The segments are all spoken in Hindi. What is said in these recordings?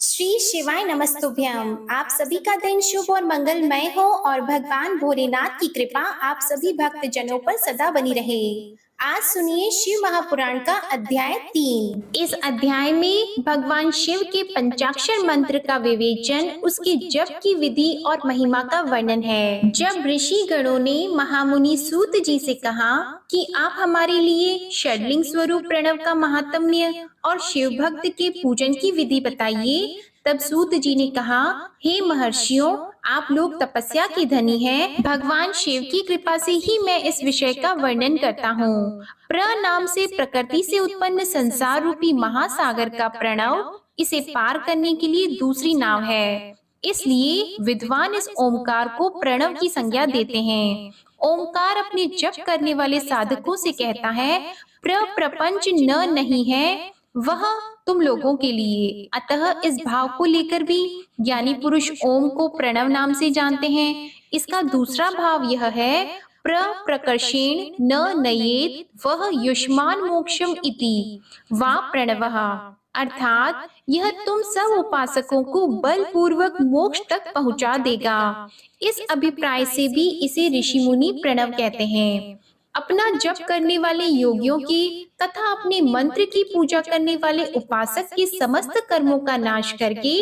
श्री शिवाय नमस्तुभ्यम। आप सभी का दिन शुभ और मंगलमय हो और भगवान भोलेनाथ की कृपा आप सभी भक्त जनों पर सदा बनी रहे। आज सुनिए शिव महापुराण का अध्याय 3। इस अध्याय में भगवान शिव के पंचाक्षर मंत्र का विवेचन, उसके जप की विधि और महिमा का वर्णन है। जब ऋषि गणों ने महामुनि सूत जी से कहा कि आप हमारे लिए षडलिंग स्वरूप प्रणव का महात्म्य और शिव भक्त के पूजन की विधि बताइए, तब सूत जी ने कहा, हे महर्षियों, आप लोग तपस्या के धनी हैं। भगवान शिव की कृपा से ही मैं इस विषय का वर्णन करता हूँ। प्र नाम से प्रकृति से उत्पन्न संसार रूपी महासागर का प्रणव इसे पार करने के लिए दूसरी नाव है। इसलिए विद्वान इस ओमकार को प्रणव की संज्ञा देते हैं। ओमकार अपने जप करने वाले साधकों से कहता है, प्रपंच न नहीं है, वह तुम लोगों के लिए। अतः इस भाव को लेकर भी ज्ञानी पुरुष ओम को प्रणव नाम से जानते हैं। इसका दूसरा भाव यह है, प्रकर्षेण न नयेत वह युष्मान मोक्षम इति वा प्रणवः, अर्थात यह तुम सब उपासकों को बलपूर्वक मोक्ष तक पहुंचा देगा। इस अभिप्राय से भी इसे ऋषि मुनि प्रणव कहते हैं। अपना जप करने वाले योगियों की तथा अपने मंत्र की पूजा करने वाले उपासक के समस्त कर्मों का नाश करके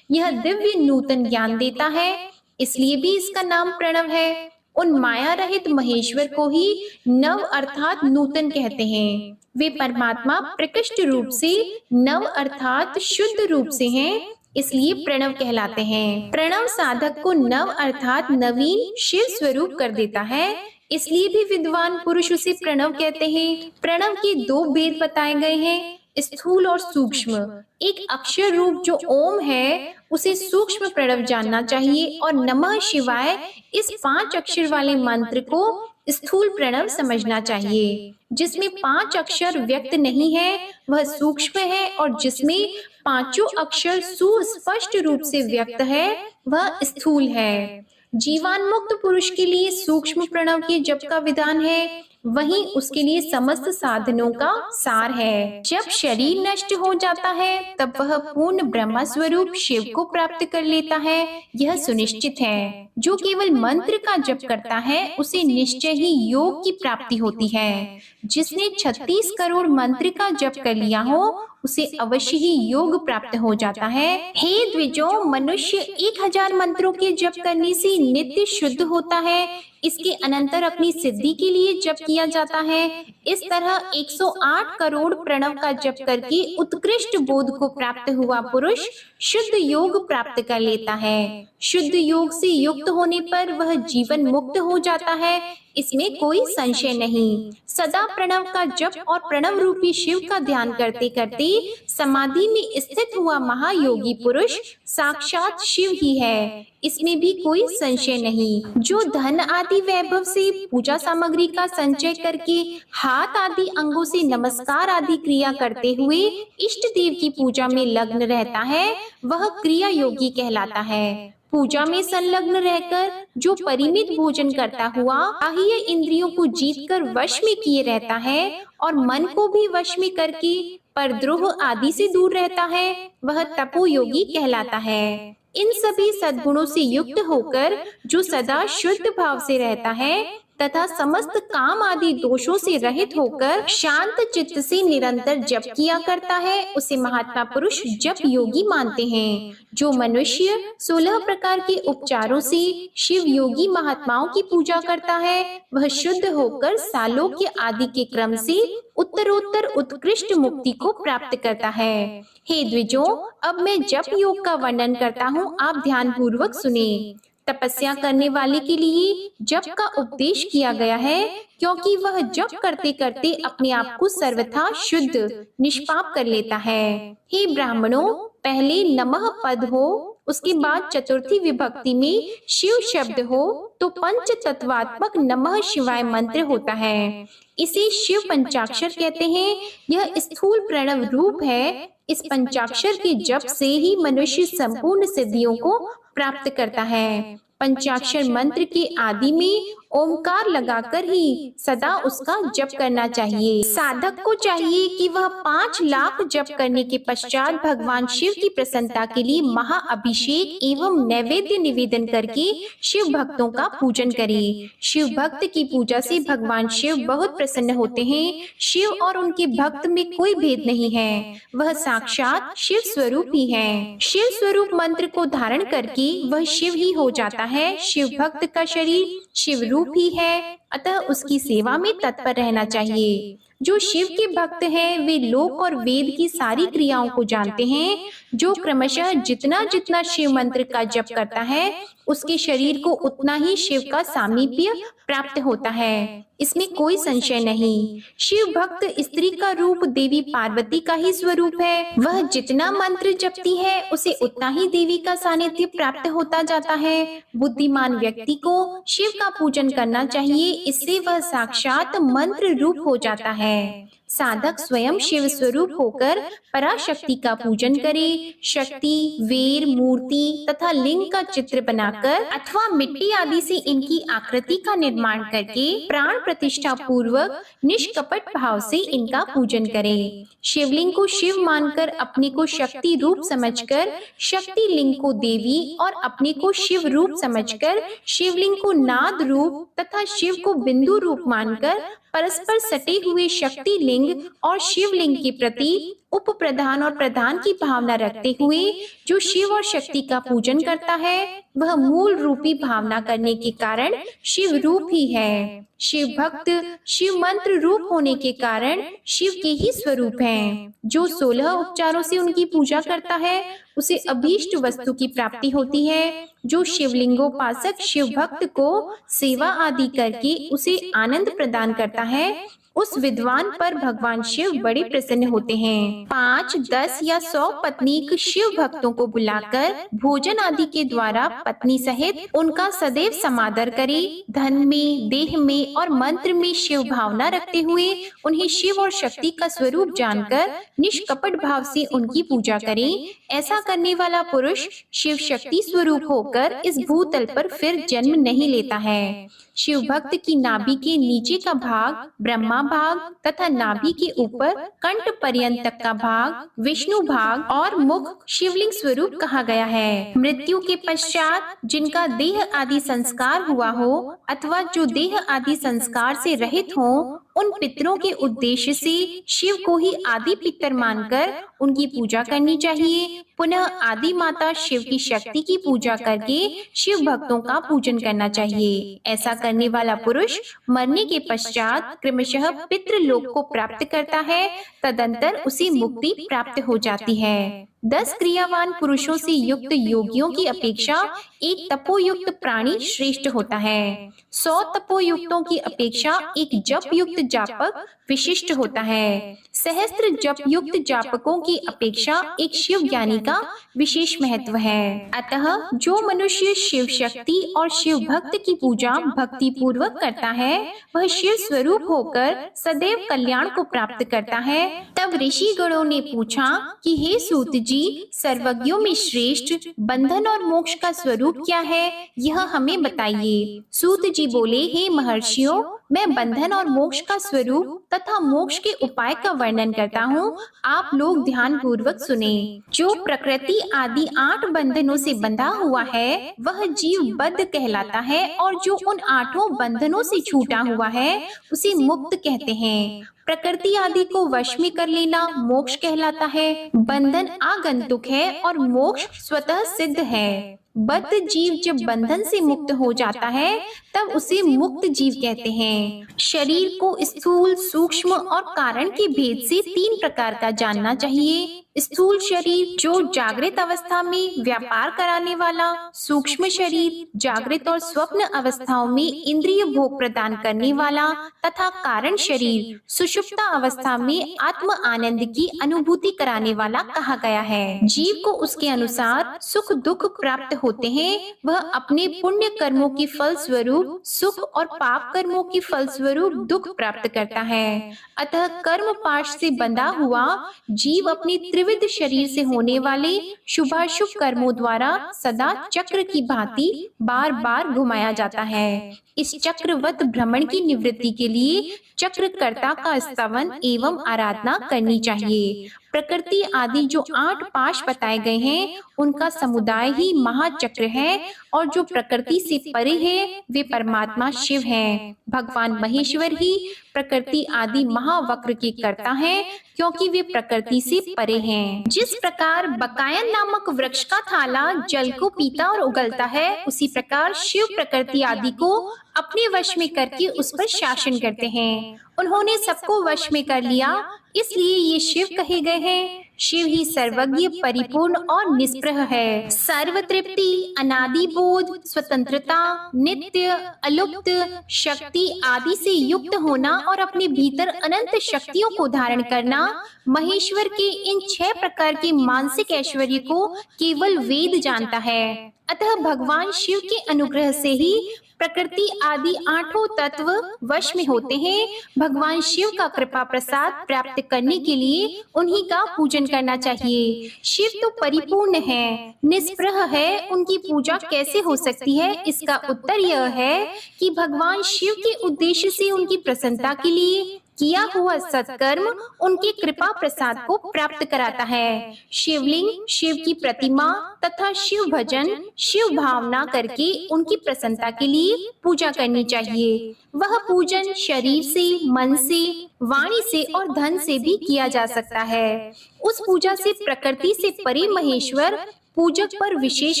यह दिव्य नूतन ज्ञान देता है, इसलिए भी इसका नाम प्रणव है। उन माया रहित महेश्वर को ही नव अर्थात नूतन कहते हैं। वे परमात्मा प्रकृष्ट रूप से नव अर्थात शुद्ध रूप से हैं, इसलिए प्रणव कहलाते हैं। प्रणव साधक को नव अर्थात नवीन शिव स्वरूप कर देता है, इसलिए भी विद्वान पुरुष उसे प्रणव कहते हैं। प्रणव के दो भेद बताए गए हैं, स्थूल और सूक्ष्म। एक अक्षर रूप जो ओम है उसे सूक्ष्म प्रणव जानना चाहिए और नमः शिवाय इस 5 अक्षर वाले मंत्र को स्थूल प्रणव समझना चाहिए। जिसमें 5 अक्षर व्यक्त नहीं है वह सूक्ष्म है और जिसमें 5 अक्षर सुस्पष्ट रूप से व्यक्त है वह स्थूल है। जीवान मुक्त पुरुष के लिए सूक्ष्म प्रणव के जप का विधान है, वहीं उसके लिए समस्त साधनों का सार है। जब शरीर नष्ट हो जाता है तब वह पूर्ण ब्रह्म स्वरूप शिव को प्राप्त कर लेता है, यह सुनिश्चित है। जो केवल मंत्र का जप करता है उसे निश्चय ही योग की प्राप्ति होती है। जिसने 36 करोड़ मंत्र का जप कर लिया हो उसे अवश्य ही योग प्राप्त हो जाता है। हे द्विजों, मनुष्य 1000 मंत्रों के जप करने से नित्य शुद्ध होता है। इसके अनंतर अपनी सिद्धि के लिए जप किया जाता है। इस तरह 108 करोड़ प्रणव का जप करके उत्कृष्ट बोध को प्राप्त हुआ पुरुष शुद्ध योग प्राप्त कर लेता है। शुद्ध योग से युक्त होने पर वह जीवन मुक्त हो जाता है, इसमें कोई संशय नहीं। सदा प्रणव का जप और प्रणव रूपी शिव का ध्यान करते करते समाधि में स्थित हुआ महायोगी पुरुष साक्षात शिव ही है, इसमें भी कोई संशय नहीं। जो धन आदि वैभव से पूजा सामग्री का संचय करके हाथ आदि अंगों से नमस्कार आदि क्रिया करते हुए इष्ट देव की पूजा में लग्न रहता है वह क्रिया योगी कहलाता है। पूजा में संलग्न रहकर जो परिमित भोजन करता हुआ बाह्य इंद्रियों को जीतकर वश में किए रहता है और मन को भी वश में करके परद्रोह आदि से दूर रहता है वह तपो योगी कहलाता है। इन सभी सद्गुणों से युक्त होकर जो सदा शुद्ध भाव से रहता है तथा समस्त काम आदि दोषों से रहित होकर शांत चित्त से निरंतर जप किया करता है उसे महात्मा पुरुष जप योगी मानते हैं। जो मनुष्य 16 प्रकार के उपचारों से शिव योगी महात्माओं की पूजा करता है वह शुद्ध होकर सालोक्य आदि के क्रम से उत्तरोत्तर उत्कृष्ट मुक्ति को प्राप्त करता है। हे द्विजों, अब मैं जप योग का वर्णन करता हूँ, आप ध्यान पूर्वक सुने। तपस्या करने वाले के लिए जप का उपदेश किया गया है, क्योंकि वह जप करते करते अपने आप को सर्वथा शुद्ध निष्पाप कर लेता है। हे ब्राह्मणों, पहले नमः पद हो, उसके बाद चतुर्थी विभक्ति में शिव शब्द हो तो पंच तत्वात्मक नमः शिवाय मंत्र होता है। इसे शिव पंचाक्षर कहते हैं। यह स्थूल प्रणव रूप है। इस पंचाक्षर के जप से ही मनुष्य संपूर्ण सिद्धियों को प्राप्त करता है। पंचाक्षर मंत्र के आदि में ओमकार लगाकर ही सदा उसका जप करना चाहिए। साधक को चाहिए कि वह 5 लाख जप करने के पश्चात भगवान शिव की प्रसन्नता के लिए महाअभिषेक एवं नैवेद्य निवेदन करके शिव भक्तों का पूजन करे। शिव भक्त की पूजा से भगवान शिव बहुत प्रसन्न होते हैं। शिव और उनके भक्त में कोई भेद नहीं है, वह साक्षात शिव स्वरूप ही है। शिव स्वरूप मंत्र को धारण करके वह शिव ही हो जाता है। शिव भक्त का शरीर शिव रूप ही है, अतः उसकी सेवा में तत्पर रहना चाहिए। जो शिव के भक्त हैं वे लोक और वेद की सारी क्रियाओं को जानते हैं। जो क्रमशः जितना जितना शिव मंत्र का जप करता है उसके शरीर को उतना ही शिव का सामीप्य प्राप्त होता है, इसमें कोई संशय नहीं। शिव भक्त स्त्री का रूप देवी पार्वती का ही स्वरूप है। वह जितना मंत्र जपती है उसे उतना ही देवी का सानिध्य प्राप्त होता जाता है। बुद्धिमान व्यक्ति को शिव का पूजन करना चाहिए, इससे वह साक्षात मंत्र रूप हो जाता है। साधक स्वयं शिव स्वरूप होकर पराशक्ति का पूजन करे। शक्ति, वेर, मूर्ति तथा लिंग का चित्र बनाकर अथवा मिट्टी आदि से इनकी आकृति का निर्माण करके प्राण प्रतिष्ठा पूर्वक निष्कपट भाव से इनका पूजन करे। शिवलिंग को शिव मानकर अपने को शक्ति रूप समझकर शक्ति लिंग को देवी और अपने को शिव रूप समझकर शिवलिंग को नाद रूप तथा शिव को बिंदु रूप मानकर परस्पर सटे हुए शक्ति लिंग और शिवलिंग के प्रति उप प्रधान और प्रधान की भावना रखते हुए जो शिव और शक्ति का पूजन करता है वह मूल रूपी भावना करने के कारण शिव रूप ही है। शिव भक्त शिव मंत्र रूप होने के कारण शिव के ही स्वरूप हैं। जो 16 उपचारों से उनकी पूजा करता है उसे अभीष्ट वस्तु की प्राप्ति होती है। जो शिवलिंगोपासक शिव भक्त को सेवा आदि करके उसे आनंद प्रदान करता है उस विद्वान पर भगवान शिव बड़े प्रसन्न होते हैं। 5, 10 या 100 पत्नीक शिव भक्तों को बुलाकर भोजन आदि के द्वारा पत्नी सहित उनका सदैव समादर करे। धन में, देह में और मंत्र में शिव भावना रखते हुए उन्हें शिव और शक्ति का स्वरूप जानकर निष्कपट भाव से उनकी पूजा करे। ऐसा करने वाला पुरुष शिव शक्ति स्वरूप होकर इस भूतल पर फिर जन्म नहीं लेता है। शिव भक्त की नाभि के नीचे का भाग ब्रह्मा भाग तथा नाभि के ऊपर कंठ पर्यंत तक का भाग विष्णु भाग और मुख शिवलिंग स्वरूप कहा गया है। मृत्यु के पश्चात जिनका देह आदि संस्कार हुआ हो अथवा जो देह आदि संस्कार से रहित हो उन पितरों के उद्देश्य से शिव को ही आदि पितर मानकर उनकी पूजा करनी चाहिए। पुनः आदि माता शिव की शक्ति की पूजा करके शिव भक्तों का पूजन करना चाहिए। ऐसा करने वाला पुरुष मरने के पश्चात क्रमशः पितृलोक को प्राप्त करता है, तदंतर उसे मुक्ति प्राप्त हो जाती है। 10 क्रियावान पुरुषों से युक्त योगियों की अपेक्षा एक तपोयुक्त प्राणी श्रेष्ठ होता है। 100 तपोयुक्तों की अपेक्षा एक जप युक्त जापक विशिष्ट होता है। सहस्त्र जप युक्त जापकों की अपेक्षा एक शिव ज्ञानी का विशेष महत्व है। अतः जो मनुष्य शिव शक्ति और शिव भक्त की पूजा भक्ति पूर्वक करता है वह शिव स्वरूप होकर सदैव कल्याण को प्राप्त करता है। तब ऋषि गणों ने पूछा कि हे सूत जी, सर्वज्ञों में श्रेष्ठ बंधन और मोक्ष का स्वरूप क्या है, यह हमें बताइए। सूत जी बोले, हे महर्षियों, मैं बंधन और मोक्ष का स्वरूप तथा मोक्ष के उपाय का वर्णन करता हूँ, आप लोग ध्यान पूर्वक सुने। जो प्रकृति आदि 8 बंधनों से बंधा हुआ है वह जीव बद्ध कहलाता है और जो उन 8 बंधनों से छूटा हुआ है उसे मुक्त कहते हैं। प्रकृति आदि को वश में कर लेना मोक्ष कहलाता है। बंधन आगंतुक है और मोक्ष स्वतः सिद्ध है। बद्ध जीव जब बंधन से मुक्त हो जाता है तब उसे मुक्त जीव कहते हैं। शरीर को स्थूल, सूक्ष्म और कारण के भेद से 3 प्रकार का जानना चाहिए। स्थूल शरीर जो जागृत अवस्था में व्यापार कराने वाला, सूक्ष्म शरीर जागृत और स्वप्न अवस्थाओं में इंद्रिय भोग प्रदान करने वाला तथा कारण शरीर सुषुप्ता अवस्था में आत्म आनंद की अनुभूति कराने वाला कहा गया है। जीव को उसके अनुसार सुख दुख प्राप्त होते हैं। वह अपने पुण्य कर्मों के फल स्वरूप सुख और पाप कर्मों के फल स्वरूप दुख प्राप्त करता है। अतः कर्म पाश से बंधा हुआ जीव अपनी त्रिविध शरीर से होने वाले शुभाशुभ कर्मों द्वारा सदा चक्र की भांति बार बार घुमाया जाता है। इस चक्रवत भ्रमण की निवृत्ति के लिए चक्रकर्ता का स्तवन एवं आराधना करनी चाहिए। प्रकृति आदि जो 8 पाश बताए गए हैं उनका समुदाय ही महाचक्र है और जो प्रकृति से परे है वे परमात्मा शिव हैं। भगवान महेश्वर ही प्रकृति आदि महावक्र के कर्ता हैं क्योंकि वे प्रकृति से परे हैं। जिस प्रकार बकायन नामक वृक्ष का थाला जल को पीता और उगलता है, उसी प्रकार शिव प्रकृति आदि को अपने वश में करके उस पर शासन करते हैं। उन्होंने सबको वश में कर लिया, इसलिए ये शिव कहे गए हैं। शिव ही सर्वज्ञ, परिपूर्ण और निष्प्रह है। सर्व तृप्ति, अनादि बोध, स्वतंत्रता, नित्य, अलुप्त, शक्ति आदि से युक्त होना और अपने भीतर अनंत शक्तियों को धारण करना, महेश्वर के इन 6 प्रकार के मानसिक ऐश्वर्य को केवल वेद जानता है। अतः भगवान शिव के अनुग्रह से ही प्रकृति आदि 8 तत्व वश में होते हैं। भगवान शिव का कृपा प्रसाद प्राप्त करने के लिए उन्हीं का पूजन करना चाहिए। शिव तो परिपूर्ण है, निष्प्रह है, उनकी पूजा कैसे हो सकती है? इसका उत्तर यह है कि भगवान शिव के उद्देश्य से उनकी प्रसन्नता के लिए किया हुआ सत्कर्म उनके कृपा प्रसाद को प्राप्त कराता है। शिवलिंग, शिव की प्रतिमा तथा शिव भजन, शिव भावना करके उनकी प्रसन्नता के लिए पूजा करनी चाहिए। वह पूजन शरीर से, मन से, वाणी से और धन से भी किया जा सकता है। उस पूजा से प्रकृति से परे महेश्वर पूजक पर विशेष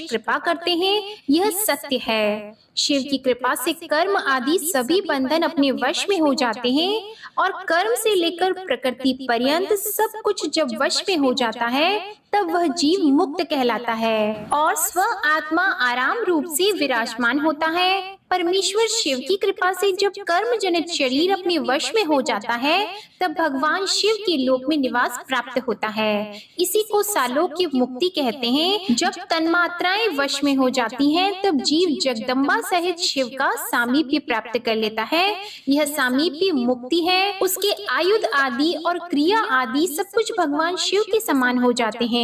कृपा करते हैं, यह सत्य है। शिव की कृपा से कर्म आदि सभी बंधन अपने वश में हो जाते हैं और कर्म से लेकर प्रकृति पर्यंत सब कुछ जब वश में हो जाता है तब वह जीव मुक्त कहलाता है और स्व आत्मा आराम रूप से विराजमान होता है। परमेश्वर शिव की कृपा से जब कर्म जनित शरीर अपने वश में हो जाता है तब भगवान शिव के लोक में निवास प्राप्त होता है। इसी को सालोक्य मुक्ति कहते हैं। जब तन्मात्राएं वश में हो जाती हैं तब जीव जगदम्बा सहित शिव का सामीप्य प्राप्त कर लेता है। यह सामीप्य मुक्ति है। उसके आयुध आदि और क्रिया आदि सब कुछ भगवान शिव के समान हो जाते हैं।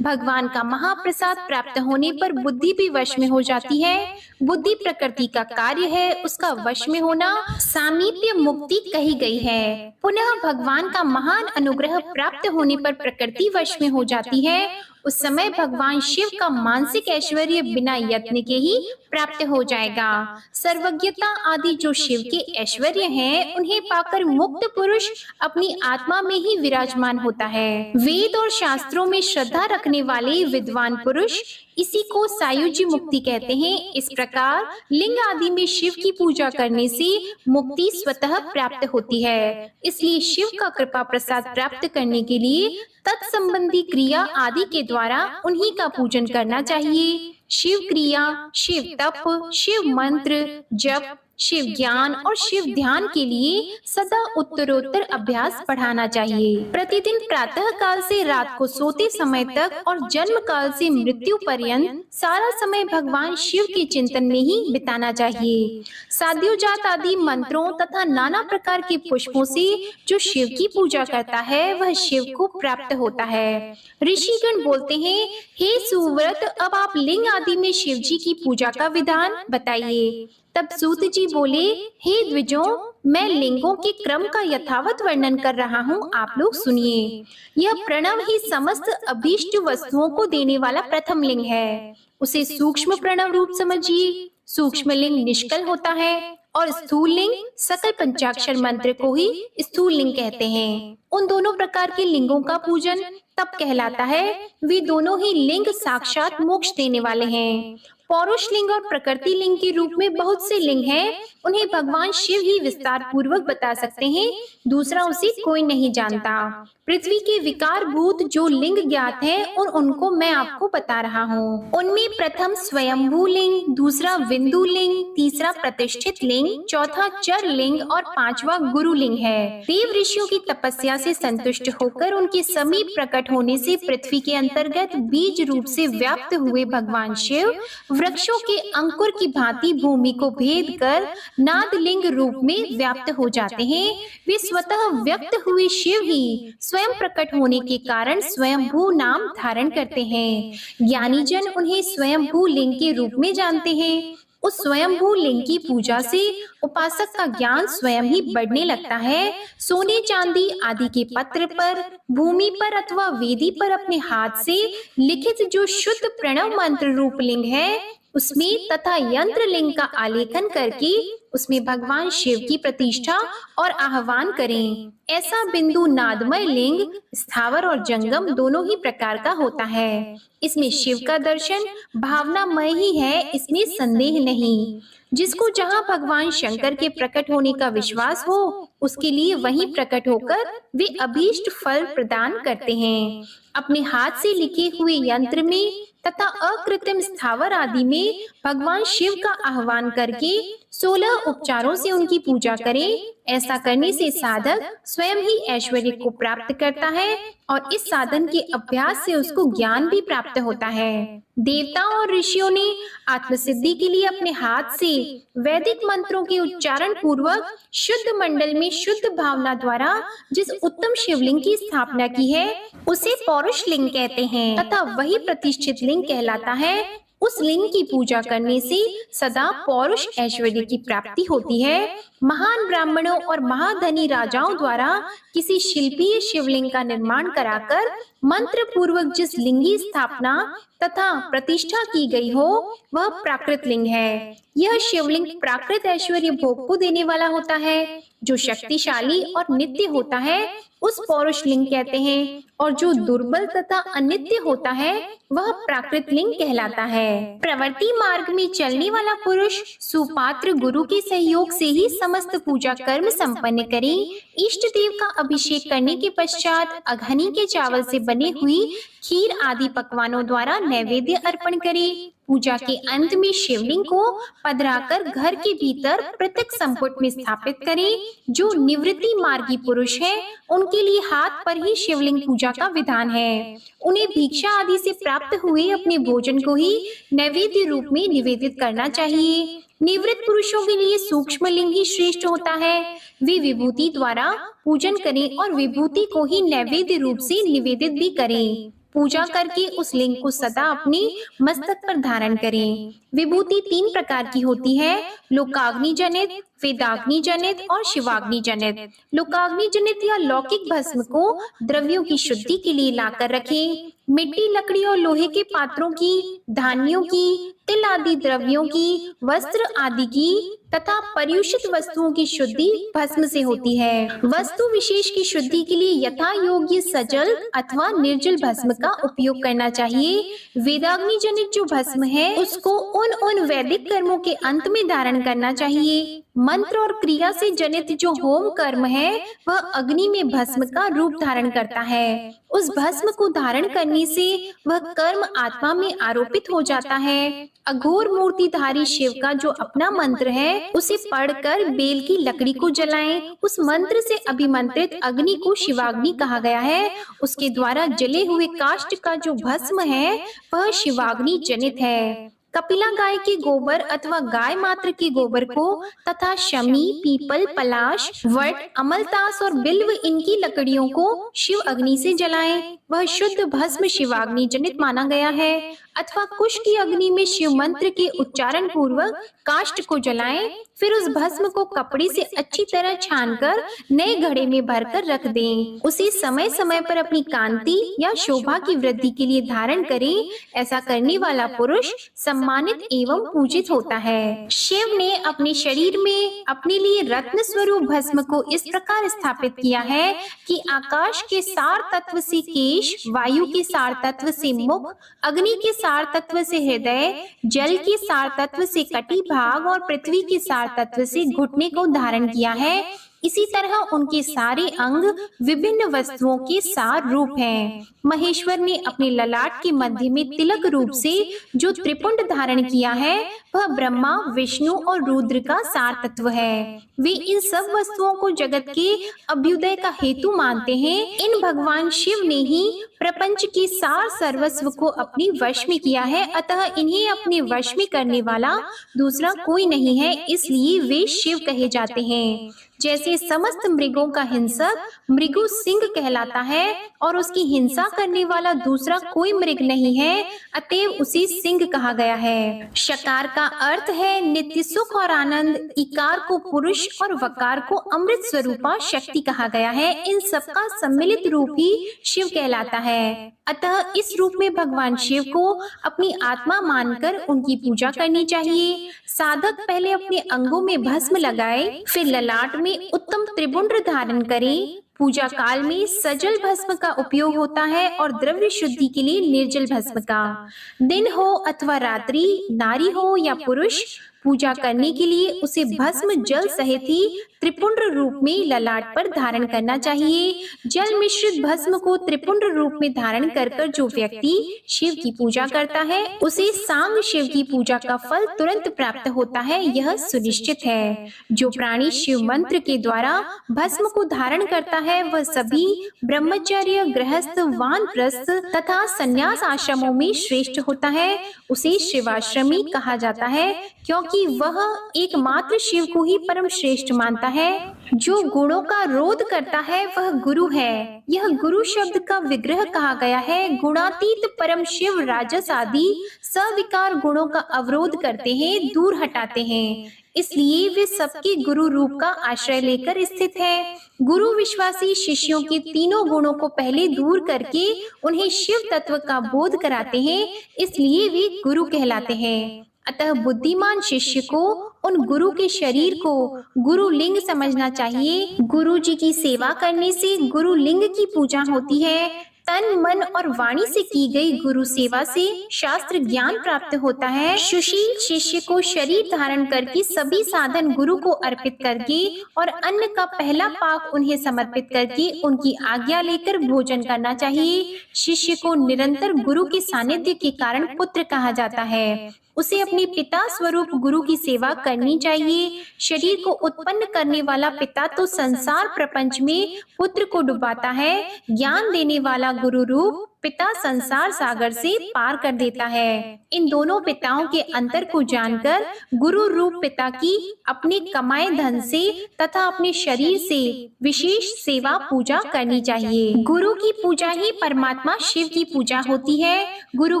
भगवान का महाप्रसाद प्राप्त होने पर बुद्धि भी वश में हो जाती है। बुद्धि प्रकृति का कार्य है, उसका वश में होना सामीप्य मुक्ति कही गई है। पुनः भगवान का महान अनुग्रह प्राप्त होने पर प्रकृति वश में हो जाती है। उस समय भगवान शिव का मानसिक ऐश्वर्य बिना यत्न के ही प्राप्त हो जाएगा। सर्वज्ञता आदि जो शिव के ऐश्वर्य हैं, उन्हें पाकर मुक्त पुरुष अपनी आत्मा में ही विराजमान होता है। वेद और शास्त्रों में श्रद्धा रखने वाले विद्वान पुरुष इसी को सायुज्य मुक्ति कहते हैं। इस प्रकार लिंग आदि में शिव की पूजा करने से मुक्ति स्वतः प्राप्त होती है। इसलिए शिव का कृपा प्रसाद प्राप्त करने के लिए तत्संबंधी क्रिया आदि के द्वारा उन्हीं का पूजन करना चाहिए। शिव क्रिया, शिव तप, शिव मंत्र जप, शिव ज्ञान और शिव ध्यान के लिए सदा उत्तरोत्तर अभ्यास बढ़ाना चाहिए। प्रतिदिन प्रातः काल से रात को सोते समय तक और जन्म काल से मृत्यु पर्यंत सारा समय भगवान शिव के चिंतन में ही बिताना चाहिए। साध्योजात आदि मंत्रों तथा नाना प्रकार के पुष्पों से जो शिव की पूजा करता है वह शिव को प्राप्त होता है। ऋषिगण बोलते हैं, हे सुव्रत, अब आप लिंग आदि में शिव जी की पूजा का विधान बताइए। तब सूत जी बोले, हे द्विजों, मैं लिंगों के क्रम का यथावत वर्णन कर रहा हूँ, आप लोग सुनिए। यह प्रणव ही समस्त अभीष्ट वस्तुओं को देने वाला प्रथम लिंग है। उसे सूक्ष्म प्रणव रूप समझिए। सूक्ष्म लिंग निष्कल होता है और स्थूल लिंग सकल पंचाक्षर मंत्र को ही स्थूल लिंग कहते हैं। उन दोनों प्रकार के लिंगों का पूजन तप कहलाता है। वे दोनों ही लिंग साक्षात मोक्ष देने वाले हैं। पौरुष लिंग और प्रकृति लिंग के रूप में बहुत से लिंग हैं। उन्हें भगवान शिव ही विस्तार पूर्वक बता सकते हैं, दूसरा उसे कोई नहीं जानता। पृथ्वी के विकार भूत जो लिंग ज्ञात हैं, उनको मैं आपको बता रहा हूँ। उनमें प्रथम स्वयंभू लिंग, दूसरा विंदु लिंग, तीसरा प्रतिष्ठित लिंग, चौथा चर लिंग और पांचवा गुरु लिंग है। देव ऋषियों की तपस्या से संतुष्ट होकर उनके समीप प्रकट होने से पृथ्वी के अंतर्गत बीज रूप से व्याप्त हुए भगवान शिव वृक्षों के अंकुर की भांति भूमि को भेद कर नादलिंग रूप में व्याप्त हो जाते हैं। वे स्वतः व्यक्त हुए शिव ही स्वयं प्रकट होने के कारण स्वयंभू नाम धारण करते हैं। ज्ञानी जन उन्हें स्वयंभू लिंग के रूप में जानते हैं। उस स्वयंभू लिंग की पूजा से उपासक का ज्ञान स्वयं ही बढ़ने लगता है। सोने चांदी आदि के पत्र पर, भूमि पर अथवा वेदी पर अपने हाथ से लिखित जो शुद्ध प्रणव मंत्र रूप लिंग है, उसमें तथा यंत्र लिंग का आलेखन करके उसमें भगवान शिव की प्रतिष्ठा और आह्वान करें। ऐसा बिंदु नादमय लिंग स्थावर और जंगम दोनों ही प्रकार का होता है। इसमें शिव का दर्शन भावनामय ही है, इसमें संदेह नहीं। जिसको जहाँ भगवान शंकर के प्रकट होने का विश्वास हो, उसके लिए वहीं प्रकट होकर वे अभीष्ट फल प्रदान करते हैं। अपने हाथ से लिखे हुए यंत्र में तथा अकृत्रिम स्थावर आदि में भगवान शिव का आह्वान करके 16 उपचारों से उनकी पूजा करें। ऐसा करने से साधक स्वयं ही ऐश्वर्य को प्राप्त करता है और इस साधन के अभ्यास से उसको ज्ञान भी प्राप्त होता है। देवताओं और ऋषियों ने आत्मसिद्धि के लिए अपने हाथ से वैदिक मंत्रों के उच्चारण पूर्वक शुद्ध मंडल में शुद्ध भावना द्वारा जिस उत्तम शिवलिंग की स्थापना की है, उसे पौरुष लिंग कहते हैं तथा वही प्रतिष्ठित लिंग कहलाता है। उस लिंग की पूजा करने से सदा पौरुष ऐश्वर्य की प्राप्ति होती है। महान ब्राह्मणों और महाधनी राजाओं द्वारा किसी शिल्पीय शिवलिंग का निर्माण कराकर मंत्र पूर्वक जिस लिंगी स्थापना तथा प्रतिष्ठा की गई हो, वह प्राकृत लिंग है। यह शिवलिंग प्राकृत ऐश्वर्य भोग को देने वाला होता है। जो शक्तिशाली और नित्य होता है उस पौरुष लिंग कहते हैं, और जो दुर्बल तथा अनित्य होता है वह प्राकृत लिंग कहलाता है। प्रवृत्ति मार्ग में चलने वाला पुरुष सुपात्र गुरु के सहयोग से ही समस्त पूजा कर्म संपन्न करे। इष्ट देव का अभिषेक करने के पश्चात अघनी के चावल से बनी हुई खीर आदि पकवानों द्वारा नैवेद्य अर्पण करे। पूजा के अंत में शिवलिंग को पधराकर घर के भीतर पृथक संपुट में स्थापित करें। जो निवृत्ति मार्गी पुरुष है उनके लिए हाथ पर ही शिवलिंग पूजा का विधान है। उन्हें भिक्षा आदि से प्राप्त हुए अपने भोजन को ही नैवेद्य रूप में निवेदित करना चाहिए। निवृत्त पुरुषों के लिए सूक्ष्म लिंग ही श्रेष्ठ होता है। वे विभूति द्वारा पूजन करें और विभूति को ही नैवेद्य रूप से निवेदित भी करें। पूजा करके उस लिंग को सदा अपने मस्तक पर धारण करें। विभूति 3 प्रकार की होती है, लोकाग्नि जनित, वेदाग्नि जनित और शिवाग्नि जनित। लोकाग्नि जनित या लौकिक भस्म को द्रव्यों की शुद्धि के लिए लाकर रखें। मिट्टी, लकड़ी और लोहे के पात्रों की, धान्यों की, तिल आदि द्रव्यों की, वस्त्र आदि की तथा पर्युषित वस्तुओं की शुद्धि भस्म से होती है। वस्तु विशेष की शुद्धि के लिए यथा योग्य सजल अथवा निर्जल भस्म का उपयोग करना चाहिए। वेदाग्नि जनित जो भस्म है उसको उन वैदिक कर्मों के अंत में धारण करना चाहिए। मंत्र और क्रिया से जनित जो होम कर्म है वह अग्नि में भस्म का रूप धारण करता है। उस भस्म को धारण करने से वह कर्म आत्मा में आरोपित हो जाता है। अघोर मूर्तिधारी शिव का जो अपना मंत्र है उसे पढ़कर बेल की लकड़ी को जलाएं। उस मंत्र से अभिमंत्रित अग्नि को शिवाग्नि कहा गया है। उसके द्वारा जले हुए काष्ठ का जो भस्म है वह शिवाग्नि जनित है। कपिला गाय के गोबर अथवा गाय मात्र के गोबर को तथा शमी, पीपल, पलाश, वट, अमलतास और बिल्व इनकी लकड़ियों को शिव अग्नि से जलाएं। वह शुद्ध भस्म शिवाग्नि जनित माना गया है। अथवा कुश की अग्नि में शिव मंत्र के उच्चारण पूर्वक काष्ठ को जलाएं। फिर उस भस्म को कपड़े से अच्छी तरह छानकर नए घड़े में भरकर रख दें। उसे समय समय पर अपनी कांति या शोभा की वृद्धि के लिए धारण करें। ऐसा करने वाला पुरुष सम्मानित एवं पूजित होता है। शिव ने अपने शरीर में अपने लिए रत्न स्वरूप भस्म को इस प्रकार स्थापित किया है कि आकाश के सार तत्व से केश, वायु के सार तत्व से मुख, अग्नि के सार तत्व से हृदय, जल के सार तत्व से कटी भाग और पृथ्वी के सार तत्व से घुटने को धारण किया है। इसी तरह उनके सारे अंग विभिन्न वस्तुओं के सार रूप हैं। महेश्वर ने अपने ललाट के मध्य में तिलक रूप से जो त्रिपुंड धारण किया है वह ब्रह्मा, विष्णु और रुद्र का सार तत्व है। वे इन सब वस्तुओं को जगत के अभ्युदय का हेतु मानते हैं। इन भगवान शिव ने ही प्रपंच के सार सर्वस्व को अपने वश में किया है, अतः इन्हें अपने वश में करने वाला दूसरा कोई नहीं है, इसलिए वे शिव कहे जाते हैं। जैसे समस्त मृगों का हिंसक मृगु सिंह कहलाता है और उसकी हिंसा करने वाला दूसरा कोई मृग नहीं है, अतएव उसे सिंह कहा गया है। शकार का अर्थ है नित्य सुख और आनंद, इकार को पुरुष और वकार को अमृत स्वरूपा शक्ति कहा गया है। इन सबका सम्मिलित रूप ही शिव कहलाता है। अतः इस रूप में भगवान शिव को अपनी आत्मा मानकर उनकी पूजा करनी चाहिए। साधक पहले अपने अंगों में भस्म लगाए, फिर ललाट में उत्तम त्रिपुंड धारण करें। पूजा काल में सजल भस्म का उपयोग होता है और द्रव्य शुद्धि के लिए निर्जल भस्म का। दिन हो अथवा रात्रि, नारी हो या पुरुष, पूजा करने के लिए उसे भस्म जल सहित ही त्रिपुंड रूप में ललाट पर धारण करना चाहिए। जल मिश्रित भस्म को त्रिपुंड रूप में धारण कर जो व्यक्ति शिव की पूजा करता है उसे सांग शिव की पूजा का फल तुरंत प्राप्त होता है, यह सुनिश्चित है। जो प्राणी शिव मंत्र के द्वारा भस्म को धारण करता है वह सभी ब्रह्मचर्य, गृहस्थ, वानप्रस्थ तथा संन्यास आश्रमों में श्रेष्ठ होता है। उसे शिवाश्रमी कहा जाता है क्योंकि वह एकमात्र शिव को ही परम श्रेष्ठ मानता है। जो गुणों का रोध करता है वह गुरु है। यह गुरु शब्द का विग्रह कहा गया है। गुणातीत परम शिव राजस आदि सविकार गुणों का अवरोध करते हैं, दूर हटाते हैं, इसलिए वे सबके गुरु रूप का आश्रय लेकर स्थित है। गुरु विश्वासी शिष्यों के तीनों गुणों को पहले दूर करके उन्हें शिव तत्व का बोध कराते हैं, इसलिए वे गुरु कहलाते हैं। अतः बुद्धिमान शिष्य को उन गुरु के शरीर को गुरु लिंग समझना चाहिए। गुरु जी की सेवा करने से गुरु लिंग की पूजा होती है। तन, मन और वाणी से की गई गुरु सेवा से शास्त्र ज्ञान प्राप्त होता है। सुशील शिष्य को शरीर धारण करके सभी साधन गुरु को अर्पित करके और अन्न का पहला पाक उन्हें समर्पित करके उनकी आज्ञा लेकर भोजन करना चाहिए। शिष्य को निरंतर गुरु के सानिध्य के कारण पुत्र कहा जाता है। उसे अपने पिता स्वरूप गुरु की सेवा करनी चाहिए। शरीर को उत्पन्न करने वाला पिता तो संसार प्रपंच में पुत्र को डुबाता है। ज्ञान देने वाला गुरु रूप पिता संसार सागर से पार कर देता है। इन दोनों पिताओं के अंतर को जानकर गुरु रूप पिता की अपने कमाए धन से तथा अपने शरीर से विशेष सेवा पूजा करनी चाहिए। गुरु की पूजा ही परमात्मा शिव की पूजा होती है। गुरु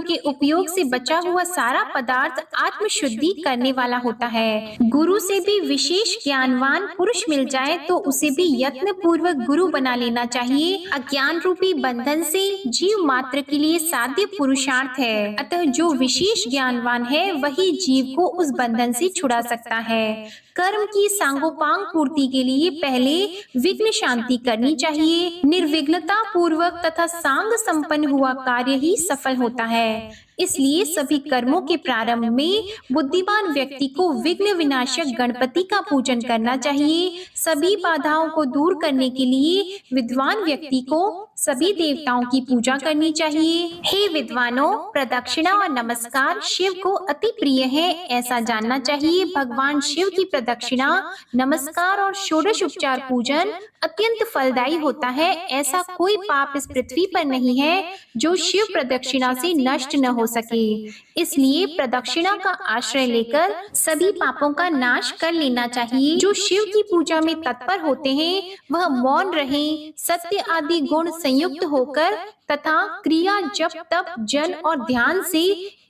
के उपयोग से बचा हुआ सारा पदार्थ आत्म शुद्धि करने वाला होता है। गुरु से भी विशेष ज्ञानवान पुरुष मिल जाए तो उसे भी यत्न पूर्वक गुरु बना लेना चाहिए। अज्ञान रूपी बंधन से जीव मात्र के लिए साध्य पुरुषार्थ है। अतः जो विशेष ज्ञानवान है वही जीव को उस बंधन से छुड़ा सकता है। कर्म की सांगोपांग पूर्ति के लिए पहले विघ्न शांति करनी चाहिए। निर्विघ्नता पूर्वक तथा सांग संपन्न हुआ कार्य ही सफल होता है। इसलिए सभी कर्मों के प्रारंभ में बुद्धिमान व्यक्ति को विघ्न विनाशक गणपति का पूजन करना चाहिए। सभी बाधाओं को दूर करने के लिए विद्वान व्यक्ति को सभी देवताओं की पूजा करनी चाहिए। हे विद्वानों, प्रदक्षिणा और नमस्कार शिव को अति प्रिय है, ऐसा जानना चाहिए। भगवान शिव की प्रदक्षिणा, नमस्कार और षोडश उपचार पूजन अत्यंत फलदायी होता है। ऐसा कोई पाप इस पृथ्वी पर नहीं है जो शिव प्रदक्षिणा से नष्ट न हो सके। इसलिए प्रदक्षिणा का आश्रय लेकर सभी पापों का नाश कर लेना चाहिए। जो शिव की पूजा में तत्पर होते हैं वह मौन रहें, सत्य आदि गुण संयुक्त होकर तथा क्रिया, जप, तप, जल और ध्यान से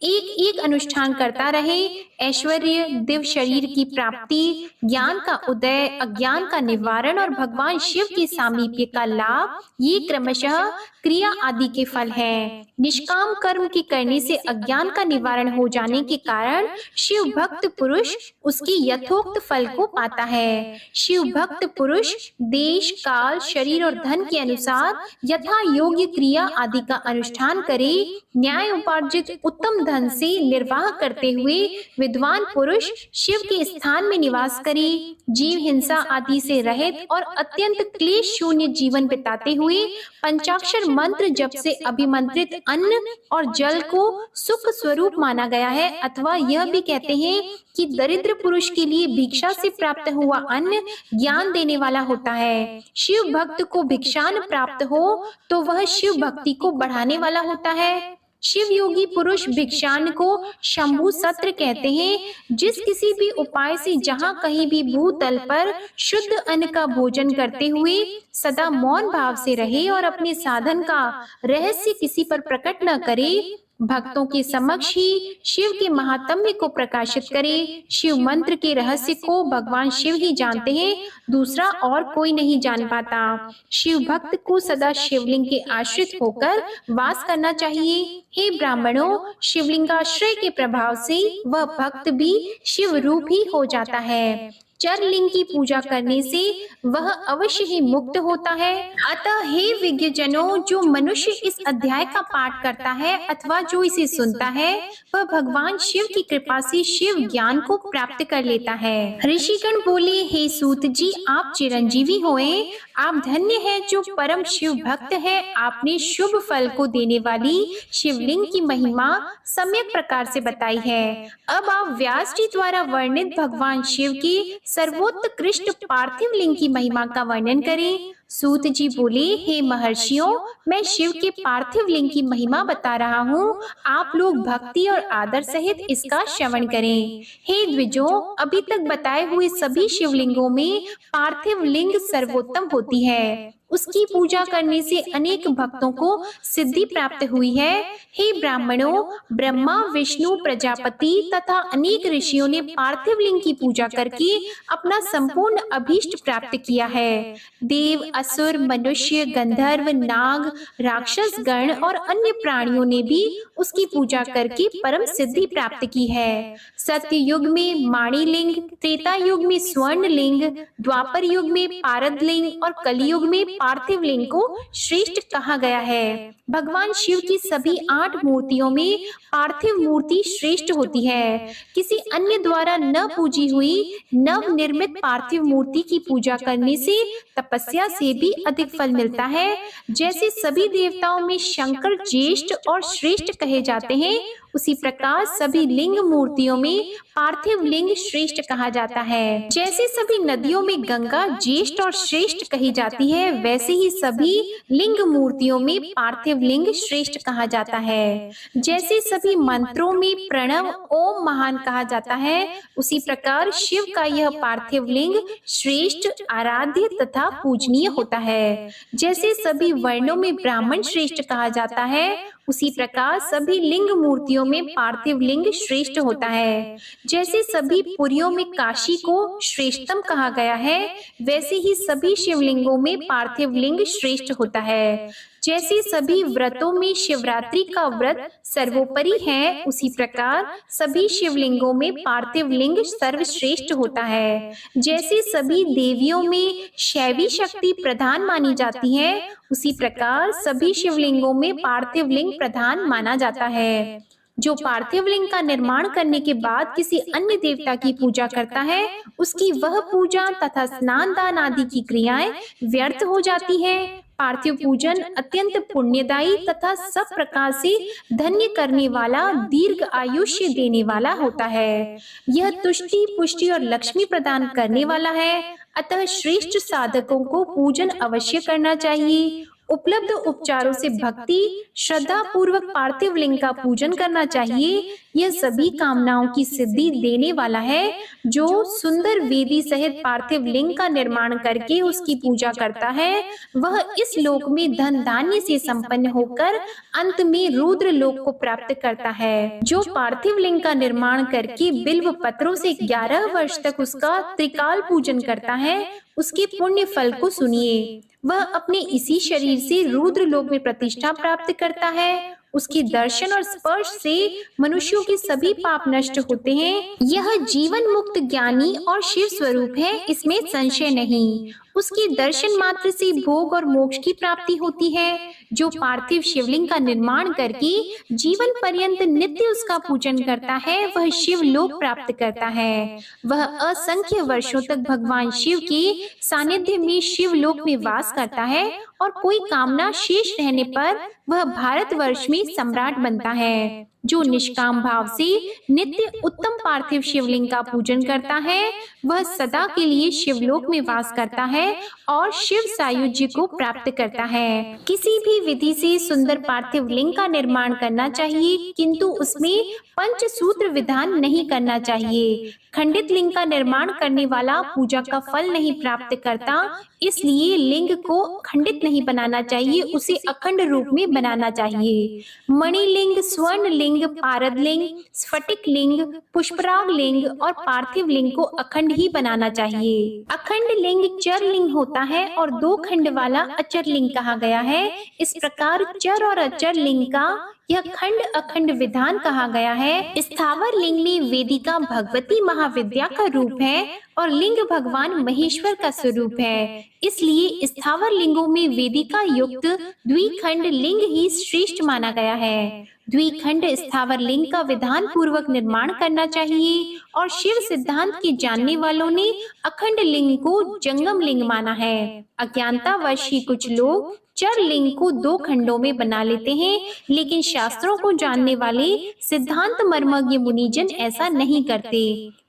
एक एक अनुष्ठान करता रहे। ऐश्वर्य, दिव्य शरीर की प्राप्ति, ज्ञान का उदय, अज्ञान का निवारण और भगवान भगवान शिव के सामीप्य का लाभ ये क्रमशः क्रिया आदि के फल हैं। निष्काम कर्म के करने से अज्ञान का निवारण हो जाने के कारण शिव भक्त पुरुष उसके यथोक्त फल को पाता है। शिव भक्त पुरुष देश काल शरीर और धन के अनुसार यथा योग्य क्रिया आदि का अनुष्ठान करे, न्याय उपार्जित उत्तम धन से निर्वाह करते हुए विद्वान पुरुष शिव के स्थान में निवास करे, जीव हिंसा आदि से रहित और अत्यंत क्लेश शून्य जीवन बिताते हुए पंचाक्षर मंत्र जप से अभिमंत्रित अन्न और जल को सुख स्वरूप माना गया है, अथवा यह भी कहते हैं कि दरिद्र पुरुष के लिए भिक्षा से प्राप्त हुआ अन्न ज्ञान देने वाला होता है। शिव भक्त को भिक्षान प्राप्त हो तो वह शिव भक्ति को बढ़ाने वाला होता है। शिव योगी पुरुष भिक्षान को शंभु सत्र कहते हैं। जिस किसी भी उपाय से जहाँ कहीं भी भूतल पर शुद्ध अन्न का भोजन करते हुए सदा मौन भाव से रहे और अपने साधन का रहस्य किसी पर प्रकट न करे, भक्तों के समक्ष ही शिव के महात्म्य को प्रकाशित करे। शिव मंत्र के रहस्य को भगवान शिव ही जानते हैं, दूसरा और कोई नहीं जान पाता। शिव भक्त को सदा शिवलिंग के आश्रित होकर वास करना चाहिए। हे ब्राह्मणों, शिवलिंगाश्रय के प्रभाव से वह भक्त भी शिव रूप ही हो जाता है। चर लिंग की पूजा करने से वह अवश्य ही मुक्त होता है। अतः हे विज्ञजनों, जो मनुष्य इस अध्याय का पाठ करता है अथवा जो इसे सुनता है वह भगवान शिव की कृपा से शिव ज्ञान को प्राप्त कर लेता है। ऋषिगण बोले, हे सूत जी, आप चिरंजीवी होए, आप धन्य हैं जो परम शिव भक्त है। आपने शुभ फल को देने वाली शिवलिंग की महिमा सम्यक प्रकार से बताई है। अब आप व्यास जी द्वारा वर्णित भगवान शिव की सर्वोत्कृष्ट पार्थिव लिंग की महिमा का वर्णन करें। सूत जी बोले, हे महर्षियों, मैं शिव के पार्थिव लिंग की महिमा बता रहा हूँ, आप लोग भक्ति और आदर सहित इसका श्रवण करें। हे द्विजों, अभी तक बताए हुए सभी शिवलिंगों में पार्थिव लिंग सर्वोत्तम होती है। उसकी पूजा करने से अनेक भक्तों को सिद्धि प्राप्त हुई है। हे ब्राह्मणों, ब्रह्मा विष्णु प्रजापति तथा अनेक ऋषियों ने पार्थिव लिंग की पूजा करके अपना संपूर्ण अभीष्ट प्राप्त किया है। देव, असुर, मनुष्य, गंधर्व, नाग, राक्षस गण और अन्य प्राणियों ने भी उसकी पूजा करके परम सिद्धि प्राप्त की है। सत्य युग में माणी लिंग, त्रेता युग में स्वर्ण लिंग, द्वापर युग में पारद लिंग और कलयुग में पार्थिव लिंग को श्रेष्ठ कहा गया है। भगवान शिव की सभी 8 मूर्तियों में पार्थिव मूर्ति श्रेष्ठ होती है। किसी अन्य द्वारा न पूजी हुई नव निर्मित पार्थिव मूर्ति की पूजा करने से तपस्या से भी अधिक फल मिलता है। जैसे सभी देवताओं में शंकर ज्येष्ठ और श्रेष्ठ कहे जाते हैं, उसी प्रकार सभी लिंग मूर्तियों में पार्थिव लिंग श्रेष्ठ कहा जाता है। जैसे सभी नदियों में गंगा ज्येष्ठ और श्रेष्ठ कही जाती है, वैसे ही सभी लिंग मूर्तियों में पार्थिव लिंग श्रेष्ठ कहा जाता है। जैसे सभी मंत्रों में प्रणव ओम महान कहा जाता है, उसी प्रकार शिव का यह पार्थिव लिंग श्रेष्ठ, आराध्य तथा पूजनीय होता है। जैसे सभी वर्णों में ब्राह्मण श्रेष्ठ कहा जाता है, उसी प्रकार सभी लिंग मूर्तियों में पार्थिव लिंग श्रेष्ठ होता है। जैसे सभी पुरियों में काशी को श्रेष्ठतम कहा गया है, वैसे ही सभी शिवलिंगों में पार्थिव लिंग श्रेष्ठ होता है। जैसे सभी व्रतों में शिवरात्रि का व्रत सर्वोपरि है, उसी प्रकार सभी शिवलिंगों में पार्थिव लिंग सर्वश्रेष्ठ होता है। जैसे सभी देवियों में शैवी शक्ति प्रधान मानी जाती है, उसी प्रकार सभी शिवलिंगों में पार्थिव लिंग प्रधान माना जाता है। जो पार्थिव लिंग का निर्माण करने के बाद किसी अन्य देवता की पूजा करता है, उसकी वह पूजा तथा स्नान दान आदि की क्रियाएं व्यर्थ हो जाती है। पार्थिव पूजन अत्यंत पुण्यदायी तथा सब प्रकार से धन्य करने वाला, दीर्घ आयुष्य देने वाला होता है। यह तुष्टि, पुष्टि और लक्ष्मी प्रदान करने वाला है। अतः श्रेष्ठ साधकों को पूजन अवश्य करना चाहिए। उपलब्ध उपचारों से भक्ति श्रद्धा पूर्वक पार्थिव लिंग का पूजन करना चाहिए। यह सभी कामनाओं की सिद्धि देने वाला है। जो सुंदर वेदी सहित पार्थिव लिंग का निर्माण करके उसकी पूजा करता है, वह इस लोक में धन धान्य से संपन्न होकर अंत में रुद्र लोक को प्राप्त करता है। जो पार्थिव लिंग का निर्माण करके बिल्व पत्रों से 11 वर्ष तक उसका त्रिकाल पूजन करता है, उसके पुण्य फल को सुनिए। वह अपने इसी शरीर से रुद्र लोक में प्रतिष्ठा प्राप्त करता है। उसके दर्शन और स्पर्श से मनुष्यों के सभी पाप नष्ट होते हैं। यह जीवन मुक्त ज्ञानी और शिव स्वरूप है, इसमें संशय नहीं। उसके दर्शन मात्र से भोग और मोक्ष की प्राप्ति होती है। जो पार्थिव शिवलिंग का निर्माण करके जीवन पर्यंत नित्य उसका पूजन करता है, वह शिव लोक प्राप्त करता है। वह असंख्य वर्षों तक भगवान शिव के सानिध्य में शिव लोक में वास करता है और कोई कामना शेष रहने पर वह भारतवर्ष में सम्राट बनता है। जो निष्काम भाव से नित्य उत्तम पार्थिव शिवलिंग का पूजन करता है, वह सदा के लिए शिवलोक में वास करता है और शिव सायुज्य को प्राप्त करता है। किसी भी विधि से सुंदर पार्थिव लिंग का निर्माण करना चाहिए, किंतु उसमें पंचसूत्र विधान नहीं करना चाहिए। खंडित लिंग का निर्माण करने वाला पूजा का फल नहीं प्राप्त करता, इसलिए लिंग को खंडित नहीं बनाना चाहिए, उसे अखंड रूप में बनाना चाहिए। मणिलिंग, स्वर्ण लिंग, पारद लिंग, स्फटिक लिंग, पुष्पराग लिंग और पार्थिव लिंग को अखंड ही बनाना चाहिए। अखंड लिंग चर लिंग होता है और 2 खंड वाला अचर लिंग कहा गया है। इस प्रकार चर और अचर लिंग का यह खंड अखंड विधान कहा गया है। स्थावर लिंग में वेदिका भगवती महाविद्या का रूप है और लिंग भगवान महेश्वर का स्वरूप है। इसलिए स्थावर लिंगों में वेदिका युक्त द्विखंड लिंग ही श्रेष्ठ माना गया है। द्विखंड स्थावर लिंग का विधान पूर्वक निर्माण करना चाहिए और शिव सिद्धांत के जानने वालों ने अखंड लिंग को जंगम लिंग माना है। अज्ञानतावश ही कुछ लोग चर लिंग को 2 खंडों में बना लेते हैं, लेकिन शास्त्रों को जानने वाले सिद्धांत मर्मज्ञ मुनिजन ऐसा नहीं करते।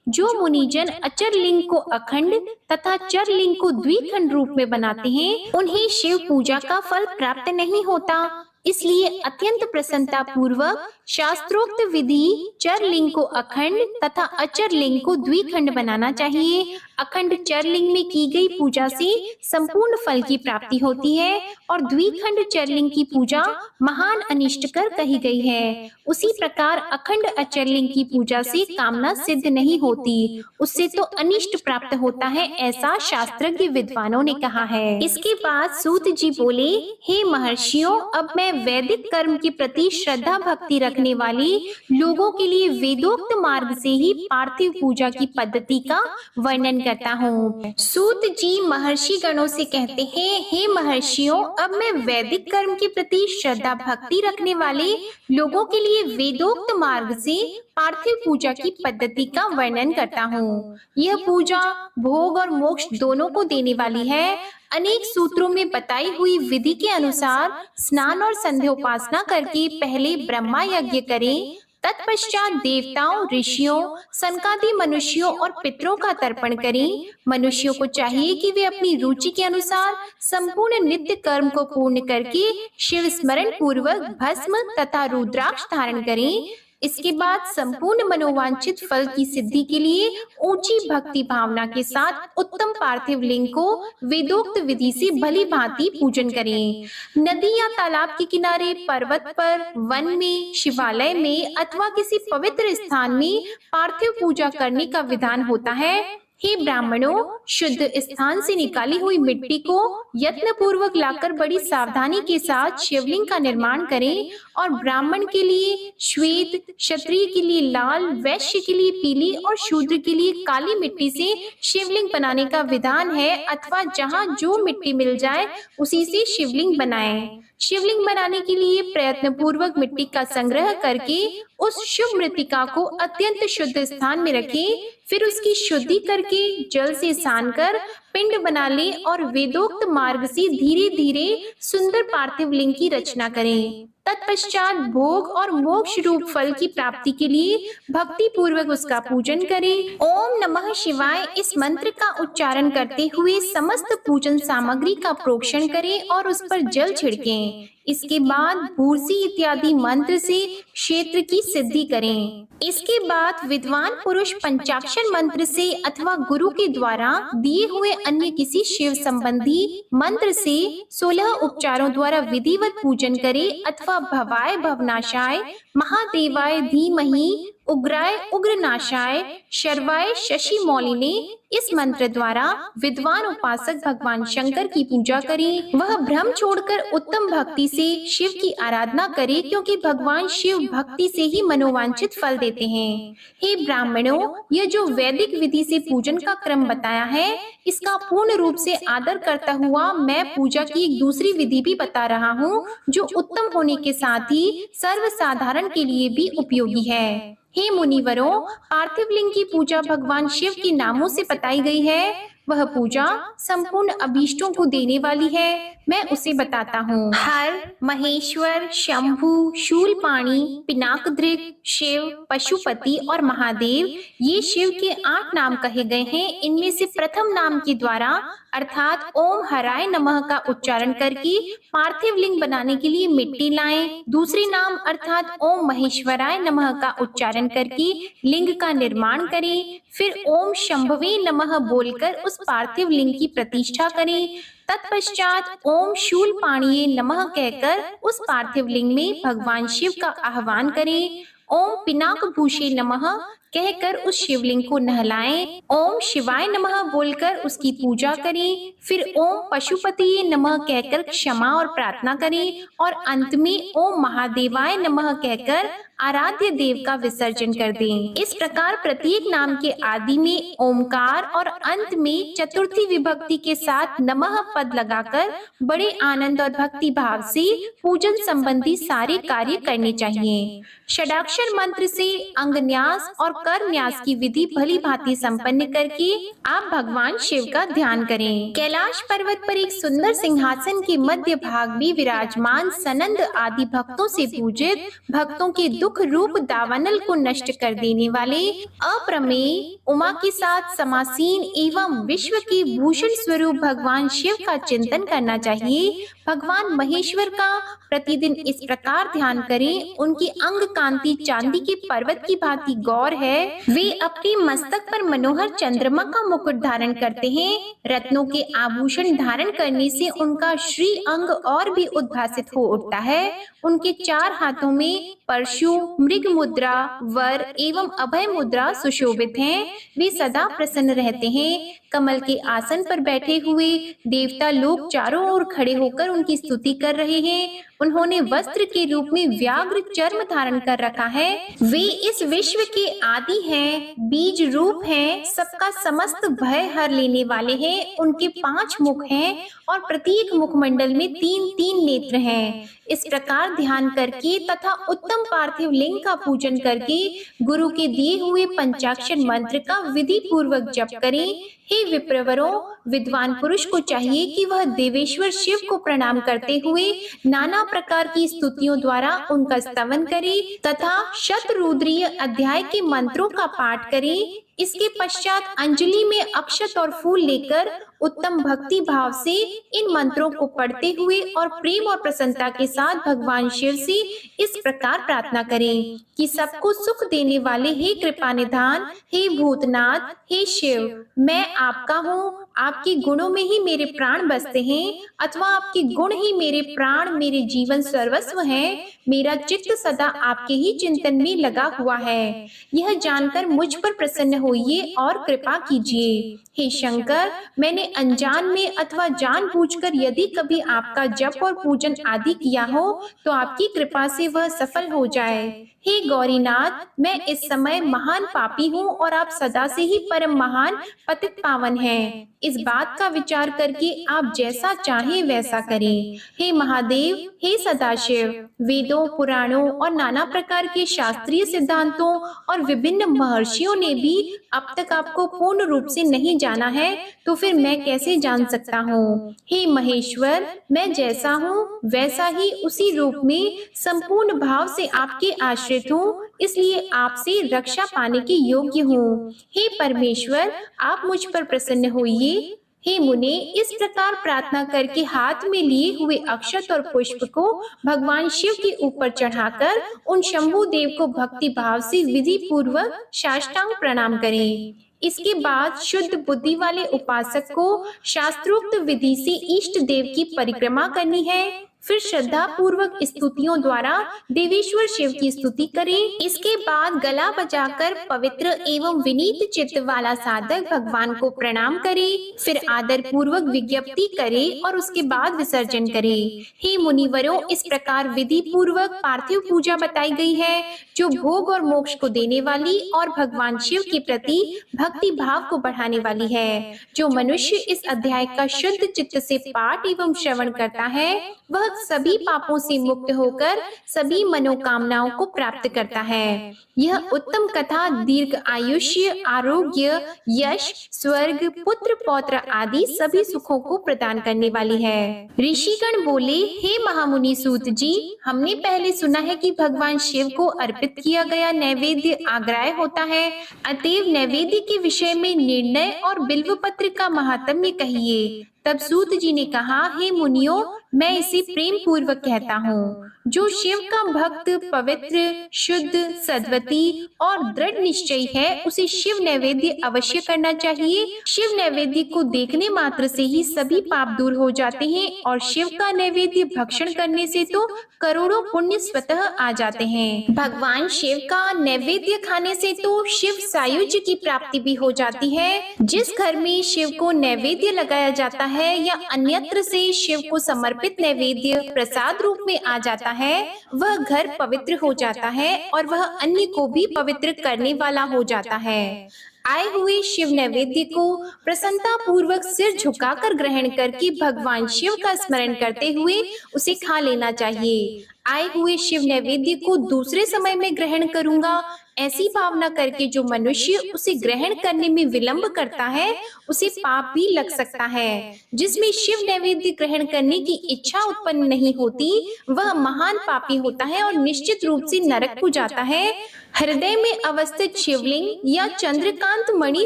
जो मुनिजन अचर लिंग को अखंड तथा चर लिंग को द्विखंड रूप में बनाते हैं, उन्हें शिव पूजा का फल प्राप्त नहीं होता। इसलिए अत्यंत प्रसन्नता पूर्वक शास्त्रोक्त विधि चर लिंग को अखंड तथा अचर लिंग को द्विखंड बनाना चाहिए। अखंड चर लिंग में की गई पूजा से संपूर्ण फल की प्राप्ति होती है और द्विखंड चर लिंग की पूजा महान अनिष्टकर कही गई है। उसी प्रकार अखंड अचर लिंग की पूजा से कामना सिद्ध नहीं होती, उससे तो अनिष्ट प्राप्त होता है, ऐसा शास्त्रज्ञ विद्वानों ने कहा है। इसके बाद सूत जी बोले, हे महर्षियों, अब मैं वैदिक कर्म के प्रति श्रद्धा भक्ति रखने वाले लोगों के लिए वेदोक्त मार्ग से ही पार्थिव पूजा की पद्धति का वर्णन करता हूँ। सूत जी महर्षि गणों से कहते हैं, हे महर्षियों, अब मैं वैदिक कर्म के प्रति श्रद्धा भक्ति रखने वाले लोगों के लिए वेदोक्त मार्ग से पार्थिव पूजा की पद्धति का वर्णन करता हूँ। यह पूजा भोग और मोक्ष दोनों को देने वाली है। अनेक सूत्रों में बताई हुई विधि के अनुसार स्नान और संध्योपासना करके पहले ब्रह्मा यज्ञ करें, तत्पश्चात देवताओं, ऋषियों, सनकादि मनुष्यों और पितरों का तर्पण करें। मनुष्यों को चाहिए कि वे अपनी रुचि के अनुसार संपूर्ण नित्य कर्म को पूर्ण करके शिव स्मरण पूर्वक भस्म तथा रुद्राक्ष धारण करें। इसके बाद संपूर्ण मनोवांछित फल की सिद्धि के लिए ऊंची भक्ति भावना के साथ उत्तम पार्थिव लिंग को वेदोक्त विधि से भली भांति पूजन करें। नदी या तालाब के किनारे, पर्वत पर, वन में, शिवालय में अथवा किसी पवित्र स्थान में पार्थिव पूजा करने का विधान होता है। हे ब्राह्मणों, शुद्ध स्थान से निकाली हुई मिट्टी को यत्न पूर्वक लाकर बड़ी सावधानी के साथ शिवलिंग का निर्माण करें और ब्राह्मण के लिए श्वेत, क्षत्रिय के लिए लाल, वैश्य के लिए पीली और शूद्र के लिए काली मिट्टी से शिवलिंग बनाने का विधान है, अथवा जहाँ जो मिट्टी मिल जाए उसी से शिवलिंग बनाएं। शिवलिंग बनाने के लिए प्रयत्न पूर्वक मिट्टी का संग्रह करके उस शुभ मृत्तिका को अत्यंत शुद्ध स्थान में रखें। फिर उसकी शुद्धि करके जल से सान कर पिंड बना ले और वेदोक्त मार्ग से धीरे धीरे सुंदर पार्थिव लिंग की रचना करें। तत्पश्चात भोग और मोक्ष रूप फल की प्राप्ति के लिए भक्ति पूर्वक उसका पूजन करें। ओम नमः शिवाय इस मंत्र का उच्चारण करते हुए समस्त पूजन सामग्री का प्रोक्षण करें और उस पर जल छिड़कें। इसके बाद भूर्सी इत्यादि मंत्र से क्षेत्र की सिद्धि करें। इसके बाद विद्वान पुरुष पंचाक्षर मंत्र से अथवा गुरु के द्वारा दिए हुए अन्य किसी शिव संबंधी मंत्र से 16 उपचारों द्वारा विधिवत पूजन करे अथवा भवाय भवनाशाय महादेवाय धीमहि उग्राय उग्रनाशाय शर्वाय शशि मौली ने इस मंत्र द्वारा विद्वान उपासक भगवान शंकर की पूजा करी। वह भ्रम छोड़कर उत्तम भक्ति से शिव की आराधना करे, क्योंकि भगवान शिव भक्ति से ही मनोवांछित फल देते हैं। हे ब्राह्मणों, यह जो वैदिक विधि से पूजन का क्रम बताया है, इसका पूर्ण रूप से आदर करता हुआ मैं पूजा की एक दूसरी विधि भी बता रहा हूँ, जो उत्तम होने के साथ ही सर्वसाधारण के लिए भी उपयोगी है। हे मुनिवरों, पार्थिव लिंग की पूजा भगवान शिव के नामों से बताई गई है। वह पूजा संपूर्ण अभीष्टों को देने वाली है। मैं उसे बताता हूँ। हर, महेश्वर, शंभु, शूलपाणी, पिनाकदृक, शिव, पशुपति और महादेव, ये शिव के 8 नाम कहे गए हैं। इनमें से प्रथम नाम के द्वारा अर्थात ओम हराय नमः का उच्चारण करके पार्थिव लिंग बनाने के लिए मिट्टी लाएं। दूसरे नाम अर्थात ओम महेश्वराय नमः का उच्चारण करके लिंग का निर्माण करें। फिर ओम शंभवे नमः बोलकर उस पार्थिव लिंग की प्रतिष्ठा करें। तत्पश्चात ओम शूलपाणिये नमः कहकर उस पार्थिव लिंग में भगवान शिव का आह्वान करें। ओम पिनाकभूषे नमः कहकर उस शिवलिंग को नहलाएं। ओम शिवाय नमः बोलकर उसकी पूजा करें। फिर ओम पशुपतिये नमः कहकर क्षमा और प्रार्थना करें और अंत में ओम महादेवाय नमः कहकर आराध्य देव का विसर्जन कर दें। इस प्रकार प्रत्येक नाम के आदि में ओमकार और अंत में चतुर्थी विभक्ति के साथ नमः पद लगाकर बड़े आनंद और भक्ति भाव से पूजन संबंधी सारे कार्य करने चाहिए। षडाक्षर मंत्र से अंगन्यास और करन्यास की विधि भली भांति संपन्न करके आप भगवान शिव का ध्यान करें। कैलाश पर्वत पर एक सुंदर सिंहासन के मध्य भाग में विराजमान सनंद आदि भक्तों से पूजित, भक्तों के दुख रूप दावानल को नष्ट कर देने वाले अप्रमेय उमा के साथ समासीन एवं विश्व के भूषण स्वरूप भगवान शिव का चिंतन करना चाहिए। भगवान महेश्वर का प्रतिदिन इस प्रकार ध्यान करें। उनकी अंग कांति चांदी के पर्वत की भांति गौर है। वे अपने मस्तक पर मनोहर चंद्रमा का मुकुट धारण करते हैं। रत्नों के आभूषण धारण करने से उनका श्री अंग और भी उद्भासित हो उठता है। उनके 4 हाथों में परशु, मृग मुद्रा, वर एवं अभय मुद्रा सुशोभित हैं। वे सदा प्रसन्न रहते हैं। कमल के आसन पर बैठे हुए देवता लोग चारों ओर खड़े होकर उनकी स्तुति कर रहे हैं। उन्होंने वस्त्र के रूप में व्याघ्र चर्म धारण कर रखा है। वे इस विश्व के आदि हैं, बीज रूप हैं, सबका समस्त भय हर लेने वाले हैं। उनके 5 मुख हैं और प्रत्येक मुखमंडल में 3-3 नेत्र हैं। इस प्रकार ध्यान करके तथा उत्तम पार्थिव लिंग का पूजन करके गुरु के दिए हुए पंचाक्षर मंत्र का विधि पूर्वक जप करें। हे विप्रवरों, विद्वान पुरुष को चाहिए कि वह देवेश्वर शिव को प्रणाम करते हुए नाना प्रकार की स्तुतियों द्वारा उनका स्तवन करे तथा शतरुद्रीय अध्याय के मंत्रों का पाठ करे। इसके पश्चात अंजलि में अक्षत और फूल लेकर उत्तम भक्ति भाव से इन मंत्रों को पढ़ते हुए और प्रेम और प्रसन्नता के साथ भगवान शिव से इस प्रकार प्रार्थना करें कि सबको सुख देने वाले हे कृपा निधान, हे भूतनाथ, हे शिव, मैं आपका हूँ। आपके गुणों में ही मेरे प्राण बसते हैं, अथवा आपके गुण ही मेरे प्राण, मेरे जीवन सर्वस्व हैं। मेरा चित्त सदा आपके ही चिंतन में लगा हुआ है। यह जानकर मुझ पर प्रसन्न होइए और कृपा कीजिए। हे शंकर, मैंने अनजान में अथवा जानबूझकर यदि कभी आपका जप और पूजन आदि किया हो तो आपकी कृपा से वह सफल हो जाए। हे गौरीनाथ, मैं इस समय महान पापी हूँ और आप सदा से ही परम महान पतित पावन हैं। इस बात का विचार करके आप जैसा चाहें वैसा करें। हे महादेव, हे सदाशिव, वेदों, पुराणों और नाना प्रकार के शास्त्रीय सिद्धांतों और विभिन्न महर्षियों ने भी अब तक आपको पूर्ण रूप से नहीं जाना है, तो फिर मैं कैसे जान सकता हूँ। हे महेश्वर, मैं जैसा हूँ वैसा ही उसी रूप में संपूर्ण भाव से आपके आश्रित हूँ, इसलिए आपसे रक्षा पाने के योग्य हूँ। हे परमेश्वर, आप मुझ पर प्रसन्न होइए। हे मुने, इस प्रकार प्रार्थना करके हाथ में लिए हुए अक्षत और पुष्प को भगवान शिव के ऊपर चढ़ाकर उन शंभु देव को भक्ति भाव से विधि पूर्वक साष्टांग प्रणाम करें। इसके बाद शुद्ध बुद्धि वाले उपासक को शास्त्रोक्त विधि से इष्ट देव की परिक्रमा करनी है। फिर श्रद्धा पूर्वक स्तुतियों द्वारा देवेश्वर शिव की स्तुति करें। इसके बाद गला बजाकर पवित्र एवं विनीत चित्त वाला साधक भगवान को प्रणाम करे, फिर आदर पूर्वक विज्ञप्ति करे और उसके बाद विसर्जन करे। हे मुनिवरों, इस प्रकार विधि पूर्वक पार्थिव पूजा बताई गई है, जो भोग और मोक्ष को देने वाली और भगवान शिव के प्रति भक्ति भाव को बढ़ाने वाली है। जो मनुष्य इस अध्याय का शुद्ध चित्त से पाठ एवं श्रवण करता है, वह सभी पापों से मुक्त होकर सभी मनोकामनाओं को प्राप्त करता है। यह उत्तम कथा दीर्घ आयुष्य, आरोग्य, यश, स्वर्ग, पुत्र पौत्र आदि सभी सुखों को प्रदान करने वाली है। ऋषिगण बोले, हे महामुनि सूत जी, हमने पहले सुना है कि भगवान शिव को अर्पित किया गया नैवेद्य आग्राह्य होता है, अतएव नैवेद्य के विषय में निर्णय और बिल्व पत्र का महात्म्य कहिए। तब सूत जी ने कहा, हे मुनियों, मैं इसे प्रेम पूर्वक कहता हूँ। जो शिव का भक्त, पवित्र, शुद्ध, सद्वती और दृढ़ निश्चयी है, उसे शिव नैवेद्य अवश्य करना चाहिए। शिव नैवेद्य को देखने मात्र से ही सभी पाप दूर हो जाते हैं और शिव का नैवेद्य भक्षण करने से तो करोड़ों पुण्य स्वतः आ जाते हैं। भगवान शिव का नैवेद्य खाने से तो शिव सायुज्य की प्राप्ति भी हो जाती है। जिस घर में शिव को नैवेद्य लगाया जाता है या अन्यत्र से शिव को समर्पित नैवेद्य प्रसाद रूप में आ जाता है, वह घर पवित्र हो जाता है और वह अन्य को भी पवित्र करने वाला हो जाता है। आए हुए शिव नैवेद्य को प्रसन्नता पूर्वक सिर झुकाकर ग्रहण करके भगवान शिव का स्मरण करते हुए उसे खा लेना चाहिए। आए हुए शिव नैवेद्य को दूसरे समय में ग्रहण करूंगा, ऐसी भावना करके जो मनुष्य उसे ग्रहण करने में विलंब करता है, उसे पाप भी लग सकता है। जिसमें शिव नैवेद्य ग्रहण करने की इच्छा उत्पन्न नहीं होती, वह महान पापी होता है और निश्चित रूप से नरक को जाता है। हृदय में अवस्थित शिवलिंग या चंद्रकांत मणि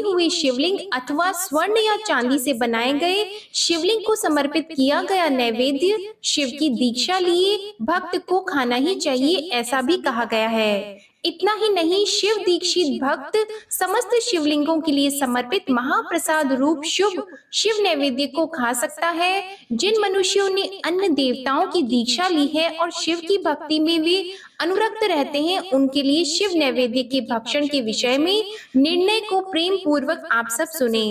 हुए शिवलिंग अथवा स्वर्ण या चांदी से बनाए गए शिवलिंग को समर्पित किया गया नैवेद्य शिव की दीक्षा लिए भक्त को खाना ही चाहिए, ऐसा भी कहा गया है। इतना ही नहीं, शिव दीक्षित भक्त समस्त शिवलिंगों के लिए समर्पित महाप्रसाद रूप शुभ शिव नैवेद्य को खा सकता है। जिन मनुष्यों ने अन्य देवताओं की दीक्षा ली है और शिव की भक्ति में वे अनुरक्त रहते हैं, उनके लिए शिव नैवेद्य के भक्षण के विषय में निर्णय को प्रेम पूर्वक आप सब सुने।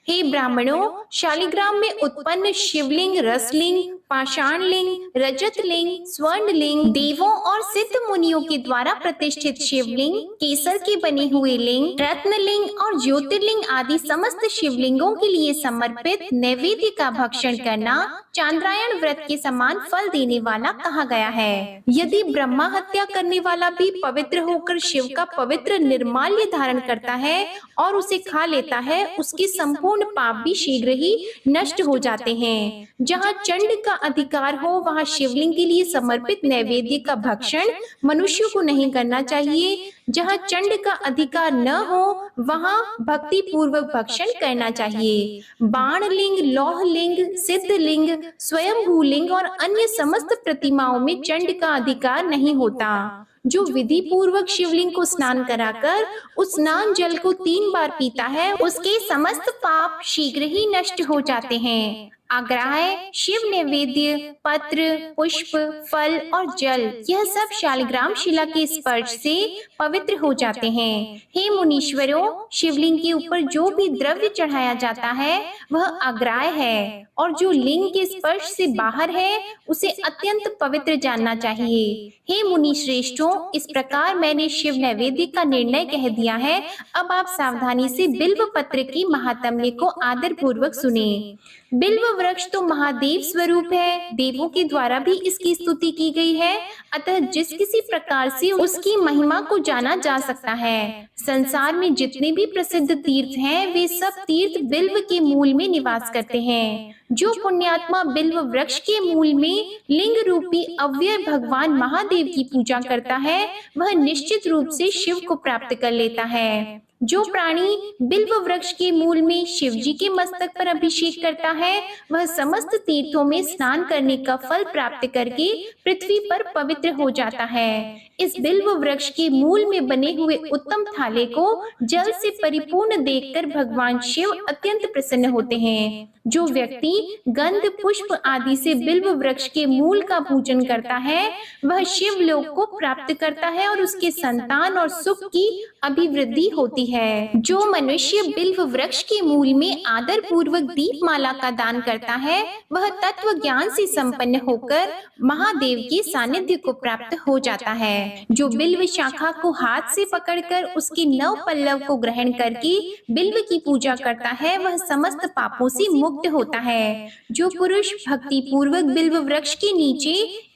हे ब्राह्मणों, शालिग्राम में उत्पन्न शिवलिंग, रसलिंग, पाषाण लिंग, रजत लिंग, स्वर्ण लिंग, देवों और सिद्ध मुनियों के द्वारा प्रतिष्ठित शिवलिंग, केसर के बने हुए लिंग, रत्न लिंग और ज्योतिर्लिंग आदि समस्त शिवलिंगों के लिए समर्पित नैवेद्य का भक्षण करना चांद्रायण व्रत के समान फल देने वाला कहा गया है। यदि ब्रह्मा हत्या करने वाला भी पवित्र होकर शिव का पवित्र निर्माल्य धारण करता है और उसे खा लेता है, उसके संपूर्ण पाप भी शीघ्र ही नष्ट हो जाते हैं। जहाँ चंड का अधिकार हो, वहाँ शिवलिंग के लिए समर्पित नैवेद्य का भक्षण मनुष्य को नहीं करना चाहिए। जहाँ चंड का अधिकार न हो, वहाँ भक्ति पूर्वक भक्षण करना चाहिए। बाण लिंग, लौह लिंग, सिद्ध लिंग, स्वयंभू लिंग और अन्य समस्त प्रतिमाओं में चंड का अधिकार नहीं होता। जो विधि पूर्वक शिवलिंग को स्नान कराकर उस स्नान जल को 3 बार पीता है, उसके समस्त पाप शीघ्र ही नष्ट हो जाते हैं। आग्राह्य शिव नैवेद्य, पत्र, पुष्प, फल और जल, यह सब शालिग्राम शिला के स्पर्श से पवित्र हो जाते हैं। हे मुनीश्वरों, शिवलिंग के ऊपर जो भी द्रव्य चढ़ाया जाता है वह आग्राह्य है और जो लिंग के स्पर्श से बाहर है उसे अत्यंत पवित्र जानना चाहिए। हे मुनि श्रेष्ठों, इस प्रकार मैंने शिव नैवेद्य का निर्णय कह दिया है। अब आप सावधानी से बिल्व पत्र की महात्म्य को आदर पूर्वक सुने। बिल्व वृक्ष तो महादेव स्वरूप है, देवों के द्वारा भी इसकी स्तुति की गई है, अतः जिस किसी प्रकार से उसकी महिमा को जाना जा सकता है। संसार में जितने भी प्रसिद्ध तीर्थ हैं, वे सब तीर्थ बिल्व के मूल में निवास करते हैं। जो पुण्यात्मा बिल्व वृक्ष के मूल में लिंग रूपी अव्यय भगवान महादेव की पूजा करता है, वह निश्चित रूप से शिव को प्राप्त कर लेता है। जो प्राणी बिल्व वृक्ष के मूल में शिव जी के मस्तक पर अभिषेक करता है, वह समस्त तीर्थों में स्नान करने का फल प्राप्त करके पृथ्वी पर पवित्र हो जाता है। इस बिल्व वृक्ष के मूल में बने हुए उत्तम थाले को जल से परिपूर्ण देखकर भगवान शिव अत्यंत प्रसन्न होते हैं। जो व्यक्ति गंध पुष्प आदि से बिल्व वृक्ष के मूल का पूजन करता है वह शिव लोक को प्राप्त करता है और उसके संतान और सुख की अभिवृद्धि होती है। जो मनुष्य बिल्व वृक्ष के मूल में आदर पूर्वक दीपमाला का दान करता है वह तत्व ज्ञान से संपन्न होकर महादेव के सानिध्य को प्राप्त हो जाता है। जो बिल्व शाखा को हाथ से पकड़कर उसके 9 पल्लव को ग्रहण करके बिल्व की पूजा करता है वह समस्त पापों से मुक्त होता है। जो पुरुष भक्ति पूर्वक बिल्व वृक्ष के नीचे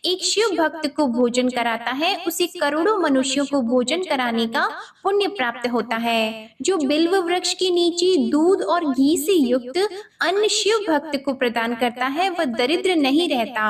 एक शिव भक्त को भोजन कराता है उसे करोड़ों मनुष्यों को भोजन कराने का पुण्य प्राप्त होता है। जो बिल्व वृक्ष के नीचे दूध और घी से युक्त अन्न शिव भक्त को प्रदान करता है वह दरिद्र नहीं रहता।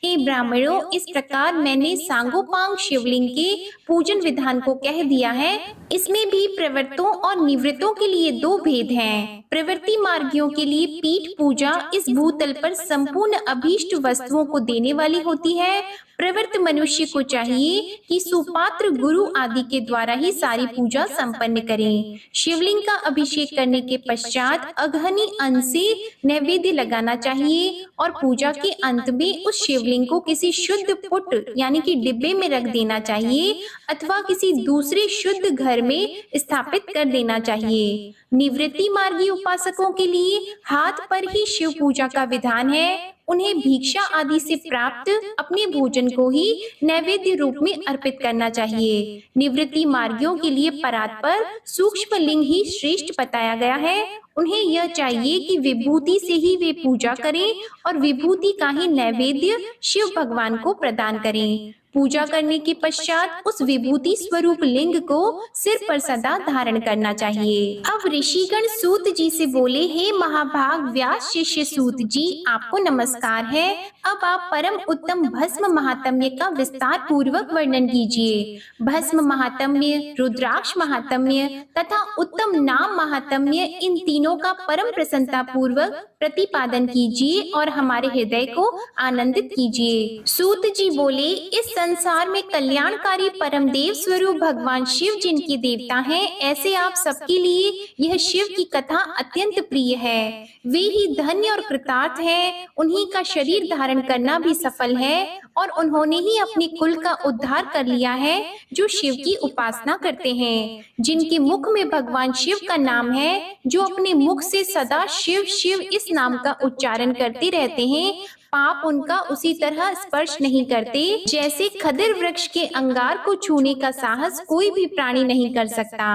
हे ब्राह्मणों, इस प्रकार मैंने सांगोपांग शिवलिंग के पूजन विधान को कह दिया है। इसमें भी प्रवृत्तों और निवृत्तों के लिए 2 भेद हैं। प्रवृत्ति मार्गियों के लिए पीठ पूजा इस भूतल पर संपूर्ण अभीष्ट वस्तुओं को देने वाली होती है। प्रवृत्त मनुष्य को चाहिए कि सुपात्र गुरु आदि के द्वारा ही सारी पूजा संपन्न करें। शिवलिंग का अभिषेक करने के पश्चात अघनी अन्न से नैवेद्य लगाना चाहिए और पूजा के अंत में उस शिवलिंग को किसी शुद्ध पुट यानी कि डिब्बे में रख देना चाहिए अथवा किसी दूसरे शुद्ध घर में स्थापित कर देना चाहिए। निवृत्ति मार्गी उपासकों के लिए हाथ पर ही शिव पूजा का विधान है। उन्हें भिक्षा आदि से प्राप्त अपने भोजन को ही नैवेद्य रूप में अर्पित करना चाहिए। निवृत्ति मार्गियों के लिए परात पर सूक्ष्म लिंग ही श्रेष्ठ बताया गया है। उन्हें यह चाहिए कि विभूति से ही वे पूजा करें और विभूति का ही नैवेद्य शिव भगवान को प्रदान करें। पूजा करने के पश्चात उस विभूति स्वरूप लिंग को सिर पर सदा धारण करना चाहिए। अब ऋषिगण सूत जी से बोले, हे महाभाग व्यास शिष्य सूत जी, आपको नमस्कार है। अब आप परम उत्तम भस्म महात्म्य का विस्तार पूर्वक वर्णन कीजिए। भस्म महात्म्य, रुद्राक्ष महात्म्य तथा उत्तम नाम महात्म्य, इन तीनों का परम प्रसन्नता पूर्वक प्रतिपादन कीजिए और हमारे हृदय को आनंदित कीजिए। सूत जी बोले, इस संसार में कल्याणकारी परम देव स्वरूप भगवान शिव जिनके देवता हैं, ऐसे आप सबके लिए यह शिव की कथा अत्यंत प्रिय है। वे ही धन्य और कृतार्थ हैं, उन्हीं का शरीर धारण करना भी सफल है और उन्होंने ही अपने कुल का उद्धार कर लिया है जो शिव की उपासना करते हैं। जिनके मुख में भगवान शिव का नाम है, जो अपने मुख से सदा शिव शिव इस नाम का उच्चारण करते रहते हैं, पाप उनका उसी तरह स्पर्श नहीं करते जैसे खदिर वृक्ष के अंगार को छूने का साहस कोई भी प्राणी नहीं कर सकता।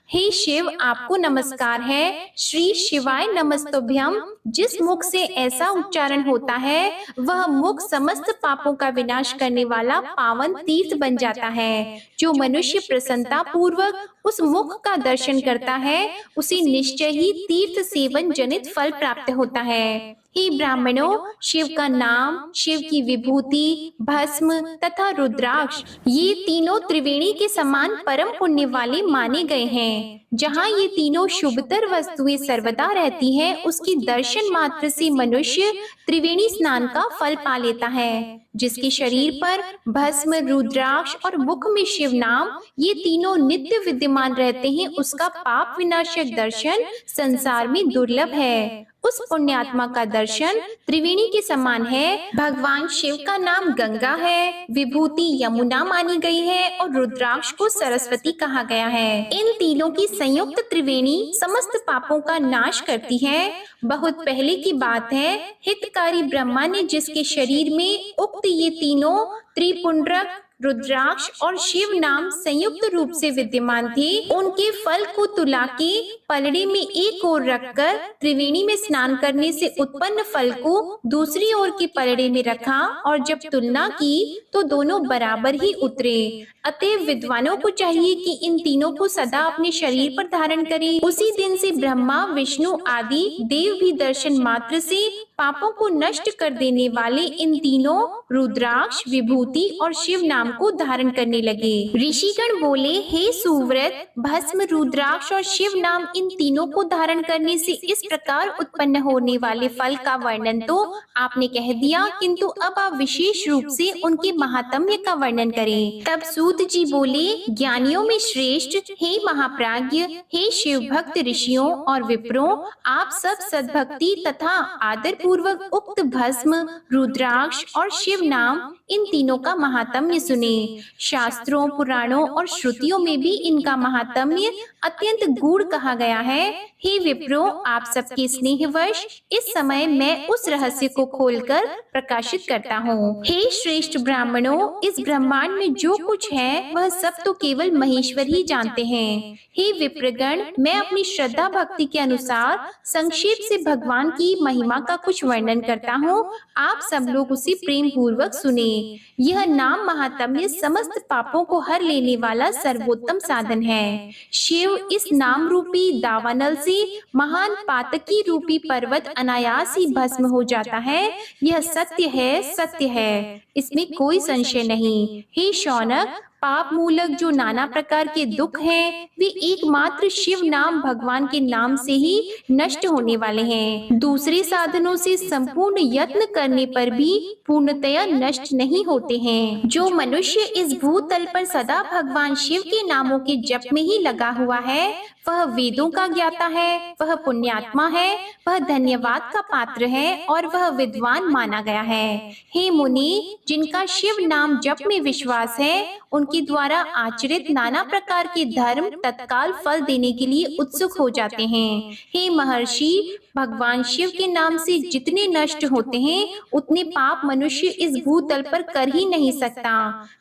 हे शिव, आपको नमस्कार है। श्री शिवाय नमस्तुभ्यम। जिस मुख से ऐसा उच्चारण होता है वह मुख समस्त पापों का विनाश करने वाला पावन तीर्थ बन जाता है। जो मनुष्य प्रसन्नता पूर्वक उस मुख का दर्शन करता है उसे निश्चय ही तीर्थ सेवन जनित फल प्राप्त होता है। हे ब्राह्मणों, शिव का नाम, शिव की विभूति, भस्म तथा रुद्राक्ष, ये तीनों त्रिवेणी के समान परम पुण्य वाले माने गए हैं। जहाँ ये तीनों शुभतर वस्तुएं सर्वदा रहती हैं, उसकी दर्शन मात्र से मनुष्य त्रिवेणी स्नान का फल पा लेता है। जिसके शरीर पर भस्म, रुद्राक्ष और मुख में शिव नाम, ये तीनों नित्य विद्यमान रहते हैं, उसका पाप विनाशक दर्शन संसार में दुर्लभ है। उस पुण्यात्मा का दर्शन त्रिवेणी के समान है। भगवान शिव का नाम गंगा है, विभूति यमुना मानी गई है और रुद्राक्ष को सरस्वती कहा गया है। इन तीनों की संयुक्त त्रिवेणी समस्त पापों का नाश करती है। बहुत पहले की बात है, हितकारी ब्रह्मा ने जिसके शरीर में उक्त ये तीनों त्रिपुंड्रक, रुद्राक्ष और शिव नाम संयुक्त रूप से विद्यमान थे, उनके फल को तुला के पलड़े में एक ओर रखकर त्रिवेणी में स्नान करने से उत्पन्न फल को दूसरी ओर के पलड़े में रखा और जब तुलना की तो दोनों बराबर ही उतरे। अतएव विद्वानों को चाहिए कि इन तीनों को सदा अपने शरीर पर धारण करें। उसी दिन से ब्रह्मा, विष्णु आदि देव भी दर्शन मात्र से पापों को नष्ट कर देने वाले इन तीनों रुद्राक्ष, विभूति और शिव नाम को धारण करने लगे। ऋषिगण बोले, हे सुव्रत, भस्म, रुद्राक्ष और शिव नाम इन तीनों को धारण करने से इस प्रकार उत्पन्न होने वाले फल का वर्णन तो आपने कह दिया, किंतु अब आप विशेष रूप से उनके महात्म्य का वर्णन करें। तब सूत जी बोले, ज्ञानियों में श्रेष्ठ, हे महाप्राज्ञ, हे शिव भक्त ऋषियों और विप्रों, आप सब सद्भक्ति तथा आदर पूर्वक उक्त भस्म, रुद्राक्ष और शिव नाम इन तीनों का महात्म्य सुने। शास्त्रों, पुराणों और श्रुतियों में भी इनका महात्म्य अत्यंत गूढ़ कहा गया है। हे विप्रो, आप सबके स्नेहवश इस समय मैं उस रहस्य को खोलकर प्रकाशित करता हूँ। हे श्रेष्ठ ब्राह्मणों, इस ब्रह्मांड में जो कुछ है वह सब तो केवल महेश्वर ही जानते हैं। हे विप्रगण, मैं अपनी श्रद्धा भक्ति के अनुसार संक्षेप से भगवान की महिमा का कुछ वर्णन करता हूँ। आप सब लोग उसे प्रेम पूर्वक सुने। यह नाम महात्म्य समस्त पापों को हर लेने वाला सर्वोत्तम साधन है। शिव इस नाम रूपी दावानल से महान पातकी रूपी पर्वत अनायास ही भस्म हो जाता है। यह सत्य है, सत्य है, इसमें कोई संशय नहीं। हे शौनक, पाप मूलक जो नाना प्रकार के दुख हैं, वे एकमात्र शिव नाम भगवान के नाम से ही नष्ट होने वाले हैं। दूसरे साधनों से संपूर्ण यत्न करने पर भी पूर्णतया नष्ट नहीं होते हैं। जो मनुष्य इस भूतल पर सदा भगवान शिव के नामों के जप में ही लगा हुआ है, वह वेदों का ज्ञाता है, वह पुण्यात्मा है, वह धन्यवाद का पात्र है और वह विद्वान माना गया है। हे मुनि, जिनका शिव नाम जप में विश्वास है, उनके द्वारा आचरित नाना प्रकार के धर्म तत्काल फल देने के लिए उत्सुक हो जाते हैं। हे महर्षि, भगवान शिव के नाम से जितने नष्ट होते हैं, उतने पाप मनुष्य इस भूतल पर कर ही नहीं सकता।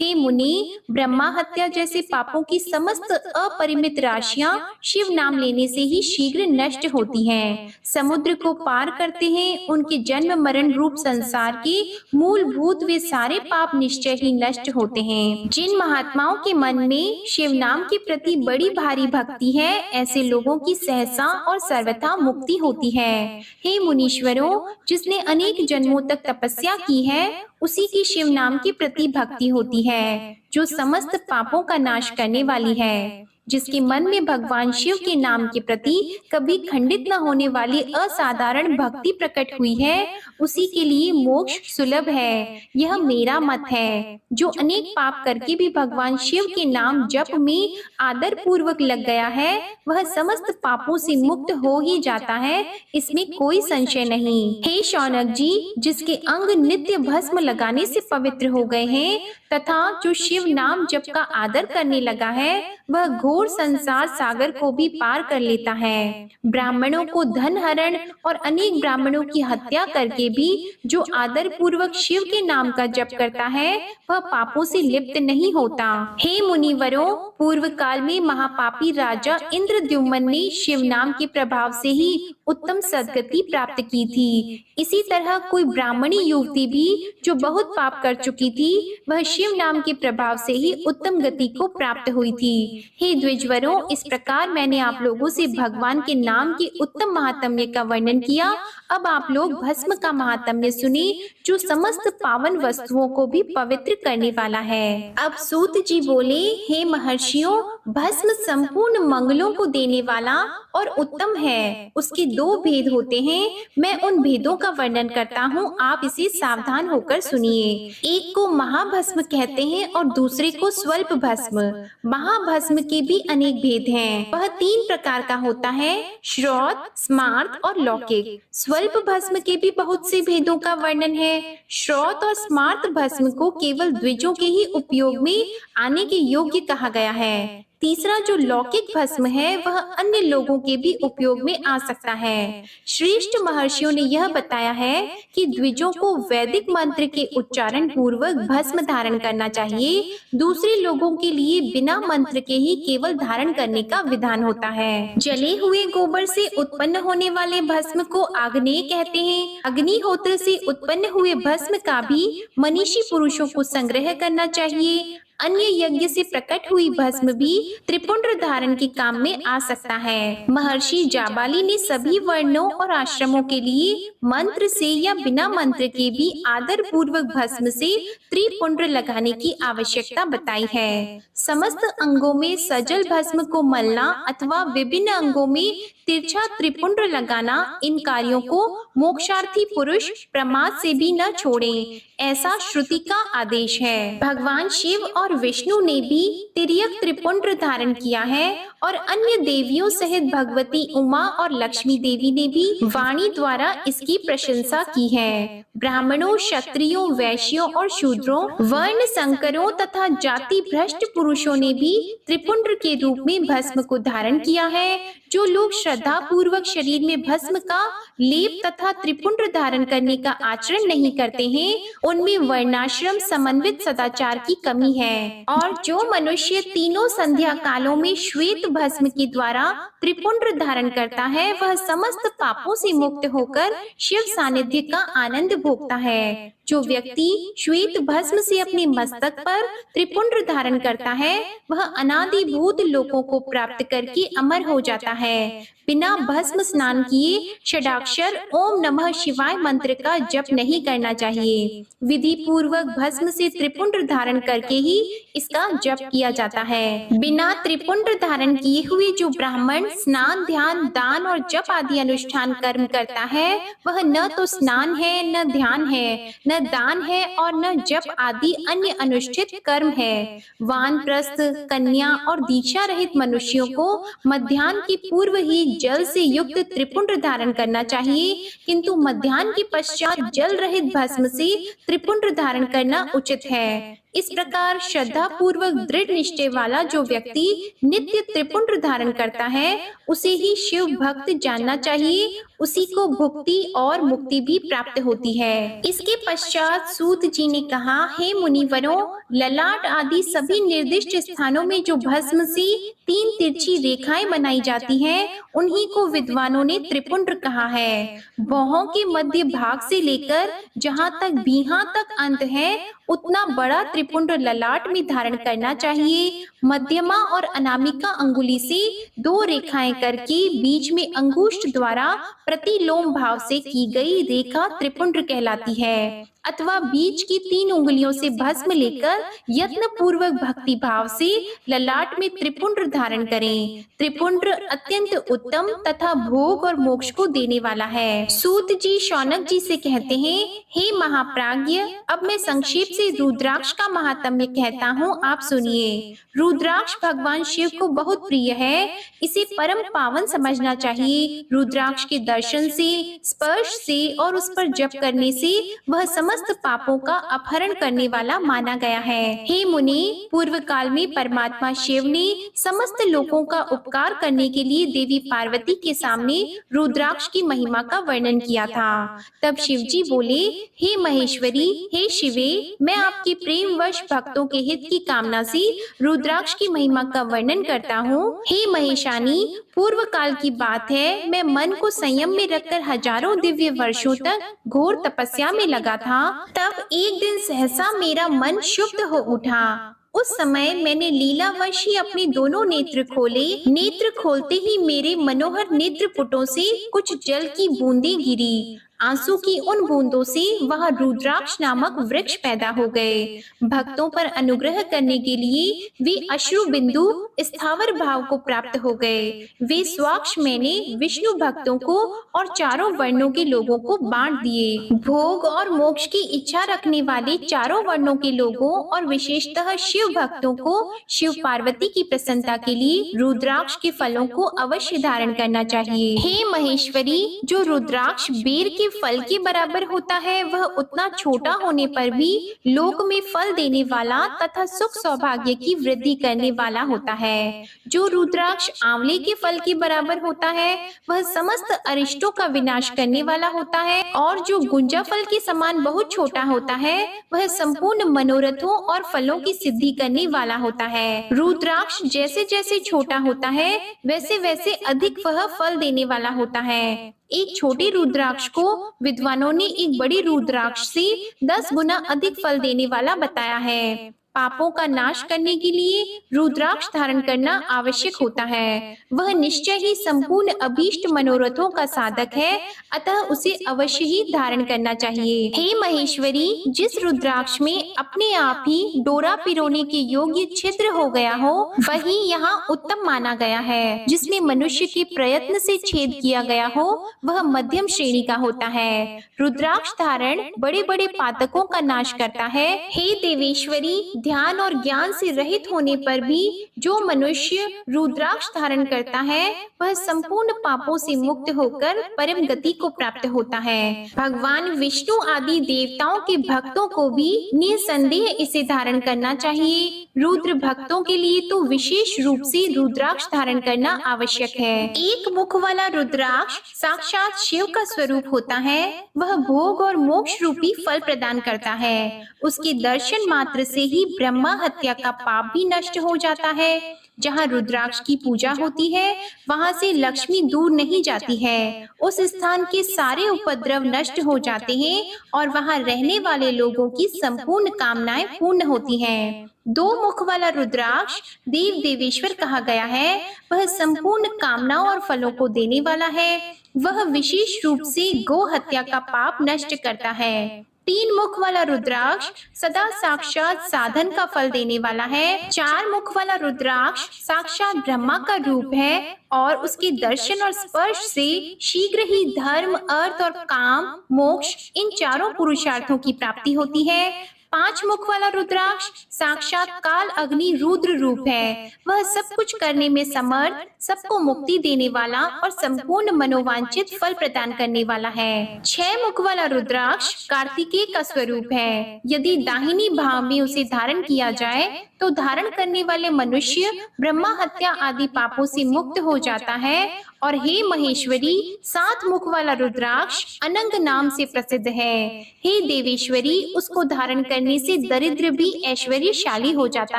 हे मुनि, ब्रह्मा हत्या जैसे पापों की समस्त अपरिमित राशियां शिव नाम लेने से ही शीघ्र नष्ट होती हैं। समुद्र को पार करते हैं, उनके जन्म मरण रूप संसार के मूलभूत वे सारे पाप निश्चय ही नष्ट होते हैं। जिन महात्माओं के मन में शिव नाम के प्रति बड़ी भारी भक्ति है, ऐसे लोगों की सहसा और सर्वथा मुक्ति होती है। हे मुनीश्वरों, जिसने अनेक जन्मों तक तपस्या की है, उसी की शिव नाम के प्रति भक्ति होती है, जो समस्त पापों का नाश करने वाली है। जिसके मन में भगवान शिव के नाम के प्रति कभी खंडित न होने वाली असाधारण भक्ति प्रकट हुई है, उसी के लिए मोक्ष सुलभ है। यह मेरा मत है। जो अनेक पाप करके भी भगवान शिव के नाम जप में आदर पूर्वक लग गया है, वह समस्त पापों से मुक्त हो ही जाता है, इसमें कोई संशय नहीं। हे शौनक जी, जिसके अंग नित्य भस्म लगाने से पवित्र हो गए हैं तथा जो शिव नाम जप का आदर करने लगा है, वह घोर संसार सागर को भी पार कर लेता है। ब्राह्मणों को धन हरण और अनेक ब्राह्मणों की हत्या करके भी जो आदर पूर्वक शिव के नाम का जप करता है, वह पापों से लिप्त नहीं होता। हे मुनिवरों, पूर्व काल में महापापी राजा इंद्रद्युम्न ने शिव नाम के प्रभाव से ही उत्तम सद्गति प्राप्त की थी। इसी तरह कोई ब्राह्मणी युवती भी जो बहुत पाप कर चुकी थी, वह शिव नाम के प्रभाव से ही उत्तम गति को प्राप्त हुई थी। हे द्विजवरों, इस प्रकार मैंने आप लोगों से भगवान के नाम के उत्तम महात्म्य का वर्णन किया। अब आप लोग भस्म का महात्म्य सुने, जो समस्त पावन वस्तुओं को भी पवित्र करने वाला है। अब सूत जी बोले, हे महर्षियों, भस्म संपूर्ण मंगलों को देने वाला और उत्तम है। उसके दो भेद होते हैं, मैं उन भेदों का वर्णन करता हूँ, आप इसे सावधान होकर सुनिए। एक को महाभस्म कहते हैं और दूसरे को स्वल्प भस्म। महाभस्म के भी अनेक भेद हैं। वह 3 प्रकार का होता है, श्रौत, स्मार्त और लौकिक। स्वल्प भस्म के भी बहुत से भेदों का वर्णन है। श्रौत और स्मार्त भस्म को केवल द्विजों के ही उपयोग में आने के योग्य कहा गया है। तीसरा जो लौकिक भस्म है, वह अन्य लोगों के भी उपयोग में आ सकता है। श्रेष्ठ महर्षियों ने यह बताया है कि द्विजों को वैदिक मंत्र के उच्चारण पूर्वक भस्म धारण करना चाहिए। दूसरे लोगों के लिए बिना मंत्र के ही केवल धारण करने का विधान होता है। जले हुए गोबर से उत्पन्न होने वाले भस्म को आग्नेय कहते हैं। अग्निहोत्र से उत्पन्न हुए भस्म का भी मनीषी पुरुषों को संग्रह करना चाहिए। अन्य यज्ञ से प्रकट हुई भस्म भी त्रिपुंड धारण के काम में आ सकता है। महर्षि जाबाली ने सभी वर्णों और आश्रमों के लिए मंत्र से या बिना मंत्र के भी आदर पूर्वक भस्म से त्रिपुंड लगाने की आवश्यकता बताई है। समस्त अंगों में सजल भस्म को मलना अथवा विभिन्न अंगों में तिरछा त्रिपुंड लगाना, इन कार्यों को मोक्षार्थी पुरुष प्रमाद से भी न छोड़ें, ऐसा श्रुति का आदेश है। भगवान शिव और विष्णु ने भी तिर्यक त्रिपुंड धारण किया है और अन्य देवियों सहित भगवती उमा और लक्ष्मी देवी ने भी वाणी द्वारा इसकी प्रशंसा की है। ब्राह्मणों, क्षत्रियों, वैश्यों और शूद्रों, वर्ण संकरों तथा जाति भ्रष्ट पुरुषों ने भी त्रिपुंड के रूप में भस्म को धारण किया है। जो लोग श्रद्धा पूर्वक शरीर में भस्म का लेप तथा त्रिपुंड धारण करने का आचरण नहीं करते हैं, उनमें वर्णाश्रम समन्वित सदाचार की कमी है। और जो मनुष्य तीनों संध्या कालों में श्वेत भस्म के द्वारा त्रिपुंड धारण करता है, वह समस्त पापों से मुक्त होकर शिव सानिध्य का आनंद भोगता है। जो व्यक्ति श्वेत भस्म से अपने मस्तक पर त्रिपुंड धारण करता है, वह अनादि भूत लोकों को प्राप्त करके अमर हो जाता है। बिना भस्म स्नान किए षडाक्षर ओम नमः शिवाय मंत्र का जप नहीं करना चाहिए। विधि पूर्वक भस्म से त्रिपुंड धारण करके ही इसका जप किया जाता है। बिना त्रिपुंड धारण किए हुए जो ब्राह्मण स्नान, ध्यान, दान और जप आदि अनुष्ठान कर्म करता है, वह न तो स्नान है, न ध्यान है, न दान है और न जप आदि अन्य अनुष्ठित कर्म है। वानप्रस्थ, कन्या और दीक्षा रहित मनुष्यों को मध्याह्न के पूर्व ही जल से युक्त त्रिपुंड धारण करना चाहिए, किंतु मध्याह्न के पश्चात जल रहित भस्म से त्रिपुंड धारण करना उचित है। इस प्रकार श्रद्धा पूर्वक दृढ़ निश्चय वाला जो व्यक्ति नित्य त्रिपुंड धारण करता है, उसे ही शिव भक्त जानना चाहिए। उसी को भुक्ति और मुक्ति भी प्राप्त होती है। इसके पश्चात सूत जी ने कहा, हे मुनिवरों, ललाट आदि सभी निर्दिष्ट स्थानों में जो भस्म से 3 तिरछी रेखाएं बनाई जाती हैं, उन्हीं को विद्वानों ने त्रिपुंड कहा है। भौहों के मध्य भाग से लेकर जहाँ तक बीहा तक अंत है, उतना बड़ा त्रिपुंड ललाट में धारण करना चाहिए। मध्यमा और अनामिका अंगुली से 2 रेखाएं करके बीच में अंगुष्ठ द्वारा प्रतिलोम भाव से की गई रेखा त्रिपुंड कहलाती है। अथवा बीच की 3 उंगलियों से भस्म लेकर यत्न पूर्वक भक्ति भाव से ललाट में त्रिपुंड धारण करें। त्रिपुंड अत्यंत उत्तम तथा भोग और मोक्ष को देने वाला है। सूत जी शौनक जी से कहते हैं, हे महाप्राज्ञ, अब मैं संक्षेप से रुद्राक्ष का महात्म्य कहता हूँ, आप सुनिए। रुद्राक्ष भगवान शिव को बहुत प्रिय है, इसे परम पावन समझना चाहिए। रुद्राक्ष के दर्शन से, स्पर्श से और उस पर जप करने से वह समस्त पापों का अपहरण करने वाला माना गया है। हे मुनि, पूर्व काल में परमात्मा शिव ने समस्त लोगों का उपकार करने के लिए देवी पार्वती के सामने रुद्राक्ष की महिमा का वर्णन किया था। तब शिव जी बोले, हे महेश्वरी, हे शिवे, मैं आपके प्रेमवश भक्तों के हित की कामना से रुद्राक्ष की महिमा का वर्णन करता हूँ। हे महेशानी, पूर्व काल की बात है, मैं मन को संयम में रखकर हजारों दिव्य वर्षों तक घोर तपस्या में लगा था। तब एक दिन सहसा मेरा मन शुद्ध हो उठा। उस समय मैंने लीलावश ही अपने दोनों नेत्र खोले। नेत्र खोलते ही मेरे मनोहर नेत्र पुटों से कुछ जल की बूंदें गिरी। आंसू की उन बूंदों से वह रुद्राक्ष नामक वृक्ष पैदा हो गए। भक्तों पर अनुग्रह करने के लिए वे अश्रु बिंदु स्थावर भाव को प्राप्त हो गए। वे स्वाक्ष मैंने विष्णु भक्तों को और चारों वर्णों के लोगों को बांट दिए। भोग और मोक्ष की इच्छा रखने वाले चारों वर्णों के लोगों और विशेषतः शिव भक्तों को शिव पार्वती की प्रसन्नता के लिए रुद्राक्ष के फलों को अवश्य धारण करना चाहिए। हे महेश्वरी, जो रुद्राक्ष बेर के फल के बराबर होता है, वह उतना छोटा होने पर भी लोक में फल देने वाला तथा सुख सौभाग्य की वृद्धि करने वाला होता है। जो रुद्राक्ष आंवले के फल के बराबर होता है, वह समस्त अरिष्टों का विनाश करने वाला होता है। और जो गुंजा फल के समान बहुत छोटा होता है, वह संपूर्ण मनोरथों और फलों की सिद्धि करने वाला होता है। रुद्राक्ष जैसे जैसे छोटा होता है, वैसे वैसे अधिक वह फल देने वाला होता है। एक छोटे रुद्राक्ष को विद्वानों ने एक बड़ी रुद्राक्ष से 10 गुना अधिक फल देने वाला बताया है। पापों का नाश करने के लिए रुद्राक्ष धारण करना आवश्यक होता है। वह निश्चय ही संपूर्ण अभीष्ट मनोरथों का साधक है, अतः उसे अवश्य ही धारण करना चाहिए। हे महेश्वरी, जिस रुद्राक्ष में अपने आप ही डोरा पिरोने के योग्य छिद्र हो गया हो, वही यहाँ उत्तम माना गया है। जिसमें मनुष्य के प्रयत्न से छेद किया गया हो, वह मध्यम श्रेणी का होता है। रुद्राक्ष धारण बड़े बड़े पातकों का नाश करता है। हे देवेश्वरी, ध्यान और ज्ञान से रहित होने पर भी जो मनुष्य रुद्राक्ष धारण करता है, वह संपूर्ण पापों से मुक्त होकर परम गति को प्राप्त होता है। भगवान विष्णु आदि देवताओं के भक्तों को भी निसंदेह इसे धारण करना चाहिए। रुद्र भक्तों के लिए तो विशेष रूप से रुद्राक्ष धारण करना आवश्यक है। एक मुख वाला रुद्राक्ष साक्षात शिव का स्वरूप होता है। वह भोग और मोक्ष रूपी फल प्रदान करता है। उसके दर्शन मात्र से ही ब्रह्मा हत्या का पाप भी नष्ट हो जाता है। जहाँ रुद्राक्ष की पूजा होती है, वहाँ से लक्ष्मी दूर नहीं जाती है। उस स्थान के सारे उपद्रव नष्ट हो जाते हैं और वहाँ रहने वाले लोगों की संपूर्ण कामनाएं पूर्ण होती हैं। दो मुख वाला रुद्राक्ष देव देवेश्वर कहा गया है। वह संपूर्ण कामनाओं और फलों को देने वाला है। वह विशेष रूप से गो हत्या का पाप नष्ट करता है। तीन मुख वाला रुद्राक्ष सदा साक्षात साधन का फल देने वाला है। चार मुख वाला रुद्राक्ष साक्षात ब्रह्मा का रूप है और उसके दर्शन और स्पर्श से शीघ्र ही धर्म, अर्थ और काम, मोक्ष इन चारों पुरुषार्थों की प्राप्ति होती है। पांच मुख वाला रुद्राक्ष साक्षात काल अग्नि रुद्र रूप है। वह सब कुछ करने में समर्थ, सबको मुक्ति देने वाला और संपूर्ण मनोवांछित फल प्रदान करने वाला है। छह मुख वाला रुद्राक्ष कार्तिकेय का स्वरूप है। यदि दाहिनी भाव में उसे धारण किया जाए तो धारण करने वाले मनुष्य ब्रह्मा हत्या आदि पापों से मुक्त हो जाता है। और हे महेश्वरी, सात मुख वाला रुद्राक्ष अनंग नाम से प्रसिद्ध है। हे देवेश्वरी, उसको धारण करने से दरिद्र भी ऐश्वर्यशाली हो जाता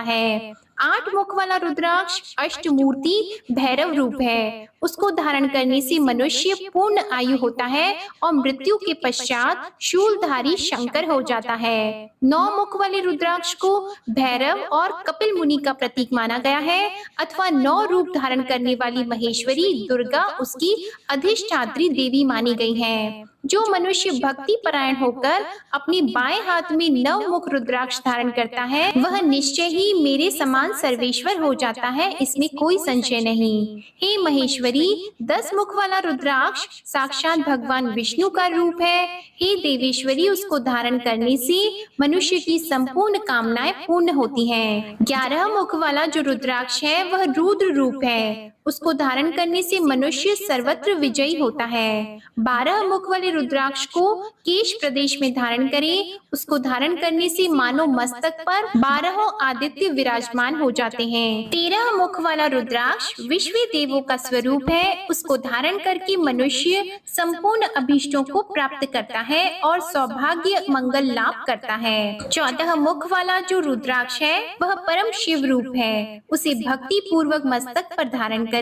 है। आठ मुख वाला रुद्राक्ष अष्टमूर्ति भैरव रूप है। उसको धारण करने से मनुष्य पूर्ण आयु होता है और मृत्यु के पश्चात शूलधारी शंकर हो जाता है। नौ मुख वाले रुद्राक्ष को भैरव और कपिल मुनि का प्रतीक माना गया है, अथवा नौ रूप धारण करने वाली महेश्वरी दुर्गा उसकी अधिष्ठात्री देवी मानी गई है। जो मनुष्य भक्ति परायण होकर अपने बाएं हाथ में नव मुख रुद्राक्ष धारण करता है, वह निश्चय ही मेरे समान सर्वेश्वर हो जाता है, इसमें कोई संशय नहीं। हे महेश्वरी, 10 मुख वाला रुद्राक्ष साक्षात भगवान विष्णु का रूप है। हे देवेश्वरी, उसको धारण करने से मनुष्य की संपूर्ण कामनाएं पूर्ण होती हैं। 11 मुख वाला जो रुद्राक्ष है वह रुद्र रूप है। उसको धारण करने से मनुष्य सर्वत्र विजयी होता है। 12 मुख वाले रुद्राक्ष को केश प्रदेश में धारण करें। उसको धारण करने से मानो मस्तक पर 12 आदित्य विराजमान हो जाते हैं। 13 मुख वाला रुद्राक्ष विश्व देवों का स्वरूप है। उसको धारण करके मनुष्य संपूर्ण अभीष्टों को प्राप्त करता है और सौभाग्य मंगल लाभ करता है। 14 मुख वाला जो रुद्राक्ष है वह परम शिव रूप है। उसे भक्ति पूर्वक मस्तक पर धारण करें,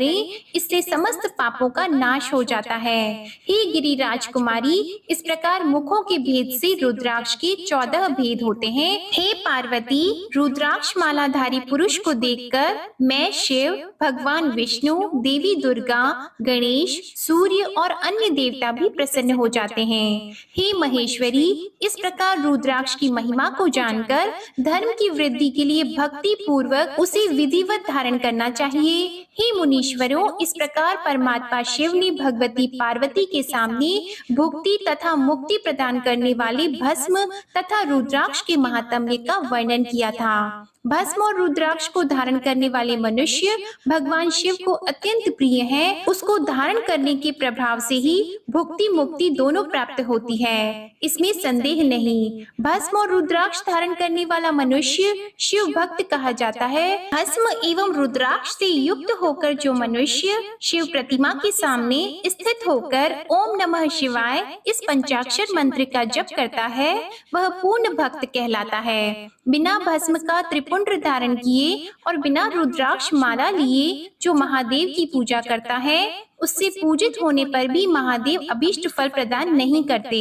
इससे समस्त पापों का नाश हो जाता है। हे गिरिराज कुमारी, इस प्रकार मुखों के भेद से रुद्राक्ष के 14 भेद होते हैं। हे पार्वती, रुद्राक्ष मालाधारी पुरुष को देखकर मैं शिव, भगवान विष्णु, देवी दुर्गा, गणेश, सूर्य और अन्य देवता भी प्रसन्न हो जाते हैं। हे महेश्वरी, इस प्रकार रुद्राक्ष की महिमा को जानकर धर्म की वृद्धि के लिए भक्ति पूर्वक उसे विधिवत धारण करना चाहिए। हे मुनीश्वरों, इस प्रकार परमात्मा शिव ने भगवती पार्वती के सामने भुक्ति तथा मुक्ति प्रदान करने वाले भस्म तथा रुद्राक्ष के महात्म्य का वर्णन किया था। भस्म और रुद्राक्ष को धारण करने वाले मनुष्य भगवान शिव को अत्यंत प्रिय है। उसको धारण करने के प्रभाव से ही भुक्ति मुक्ति दोनों प्राप्त होती है, इसमें संदेह नहीं। भस्म और रुद्राक्ष धारण करने वाला मनुष्य शिव भक्त कहा जाता है। भस्म एवं रुद्राक्ष से युक्त होकर जो मनुष्य शिव प्रतिमा के सामने स्थित होकर ओम नमः शिवाय इस पंचाक्षर मंत्र का जप करता है, वह पूर्ण भक्त कहलाता है। बिना भस्म का त्रिपुंड धारण किए और बिना रुद्राक्ष माला लिए जो महादेव की पूजा करता है, उससे पूजित होने पर भी महादेव अभीष्ट फल प्रदान नहीं करते।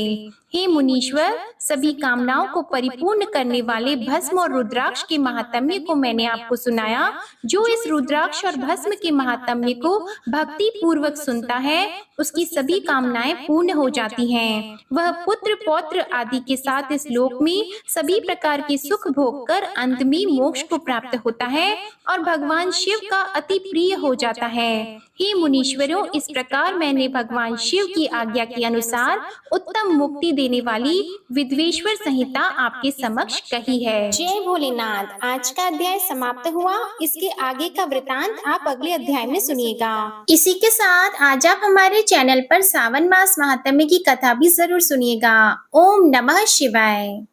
हे मुनीश्वर, सभी कामनाओं को परिपूर्ण करने वाले भस्म और रुद्राक्ष के महात्म्य को मैंने आपको सुनाया। जो इस रुद्राक्ष और भस्म के महात्म्य को भक्ति पूर्वक सुनता है, उसकी सभी कामनाएं पूर्ण हो जाती हैं। वह पुत्र पौत्र आदि के साथ इस लोक में सभी प्रकार के सुख भोग कर अंत में मोक्ष को प्राप्त होता है और भगवान शिव का अति प्रिय हो जाता है। हे मुनीश्वरों, इस प्रकार मैंने भगवान शिव की आज्ञा के अनुसार उत्तम मुक्ति देने वाली विद्वेश्वर संहिता आपके समक्ष कही है। जय भोलेनाथ। आज का अध्याय समाप्त हुआ। इसके आगे का वृतांत आप अगले अध्याय में सुनिएगा। इसी के साथ आज आप हमारे चैनल पर सावन मास महात्म्य की कथा भी जरूर सुनिएगा। ओम नमः शिवाय।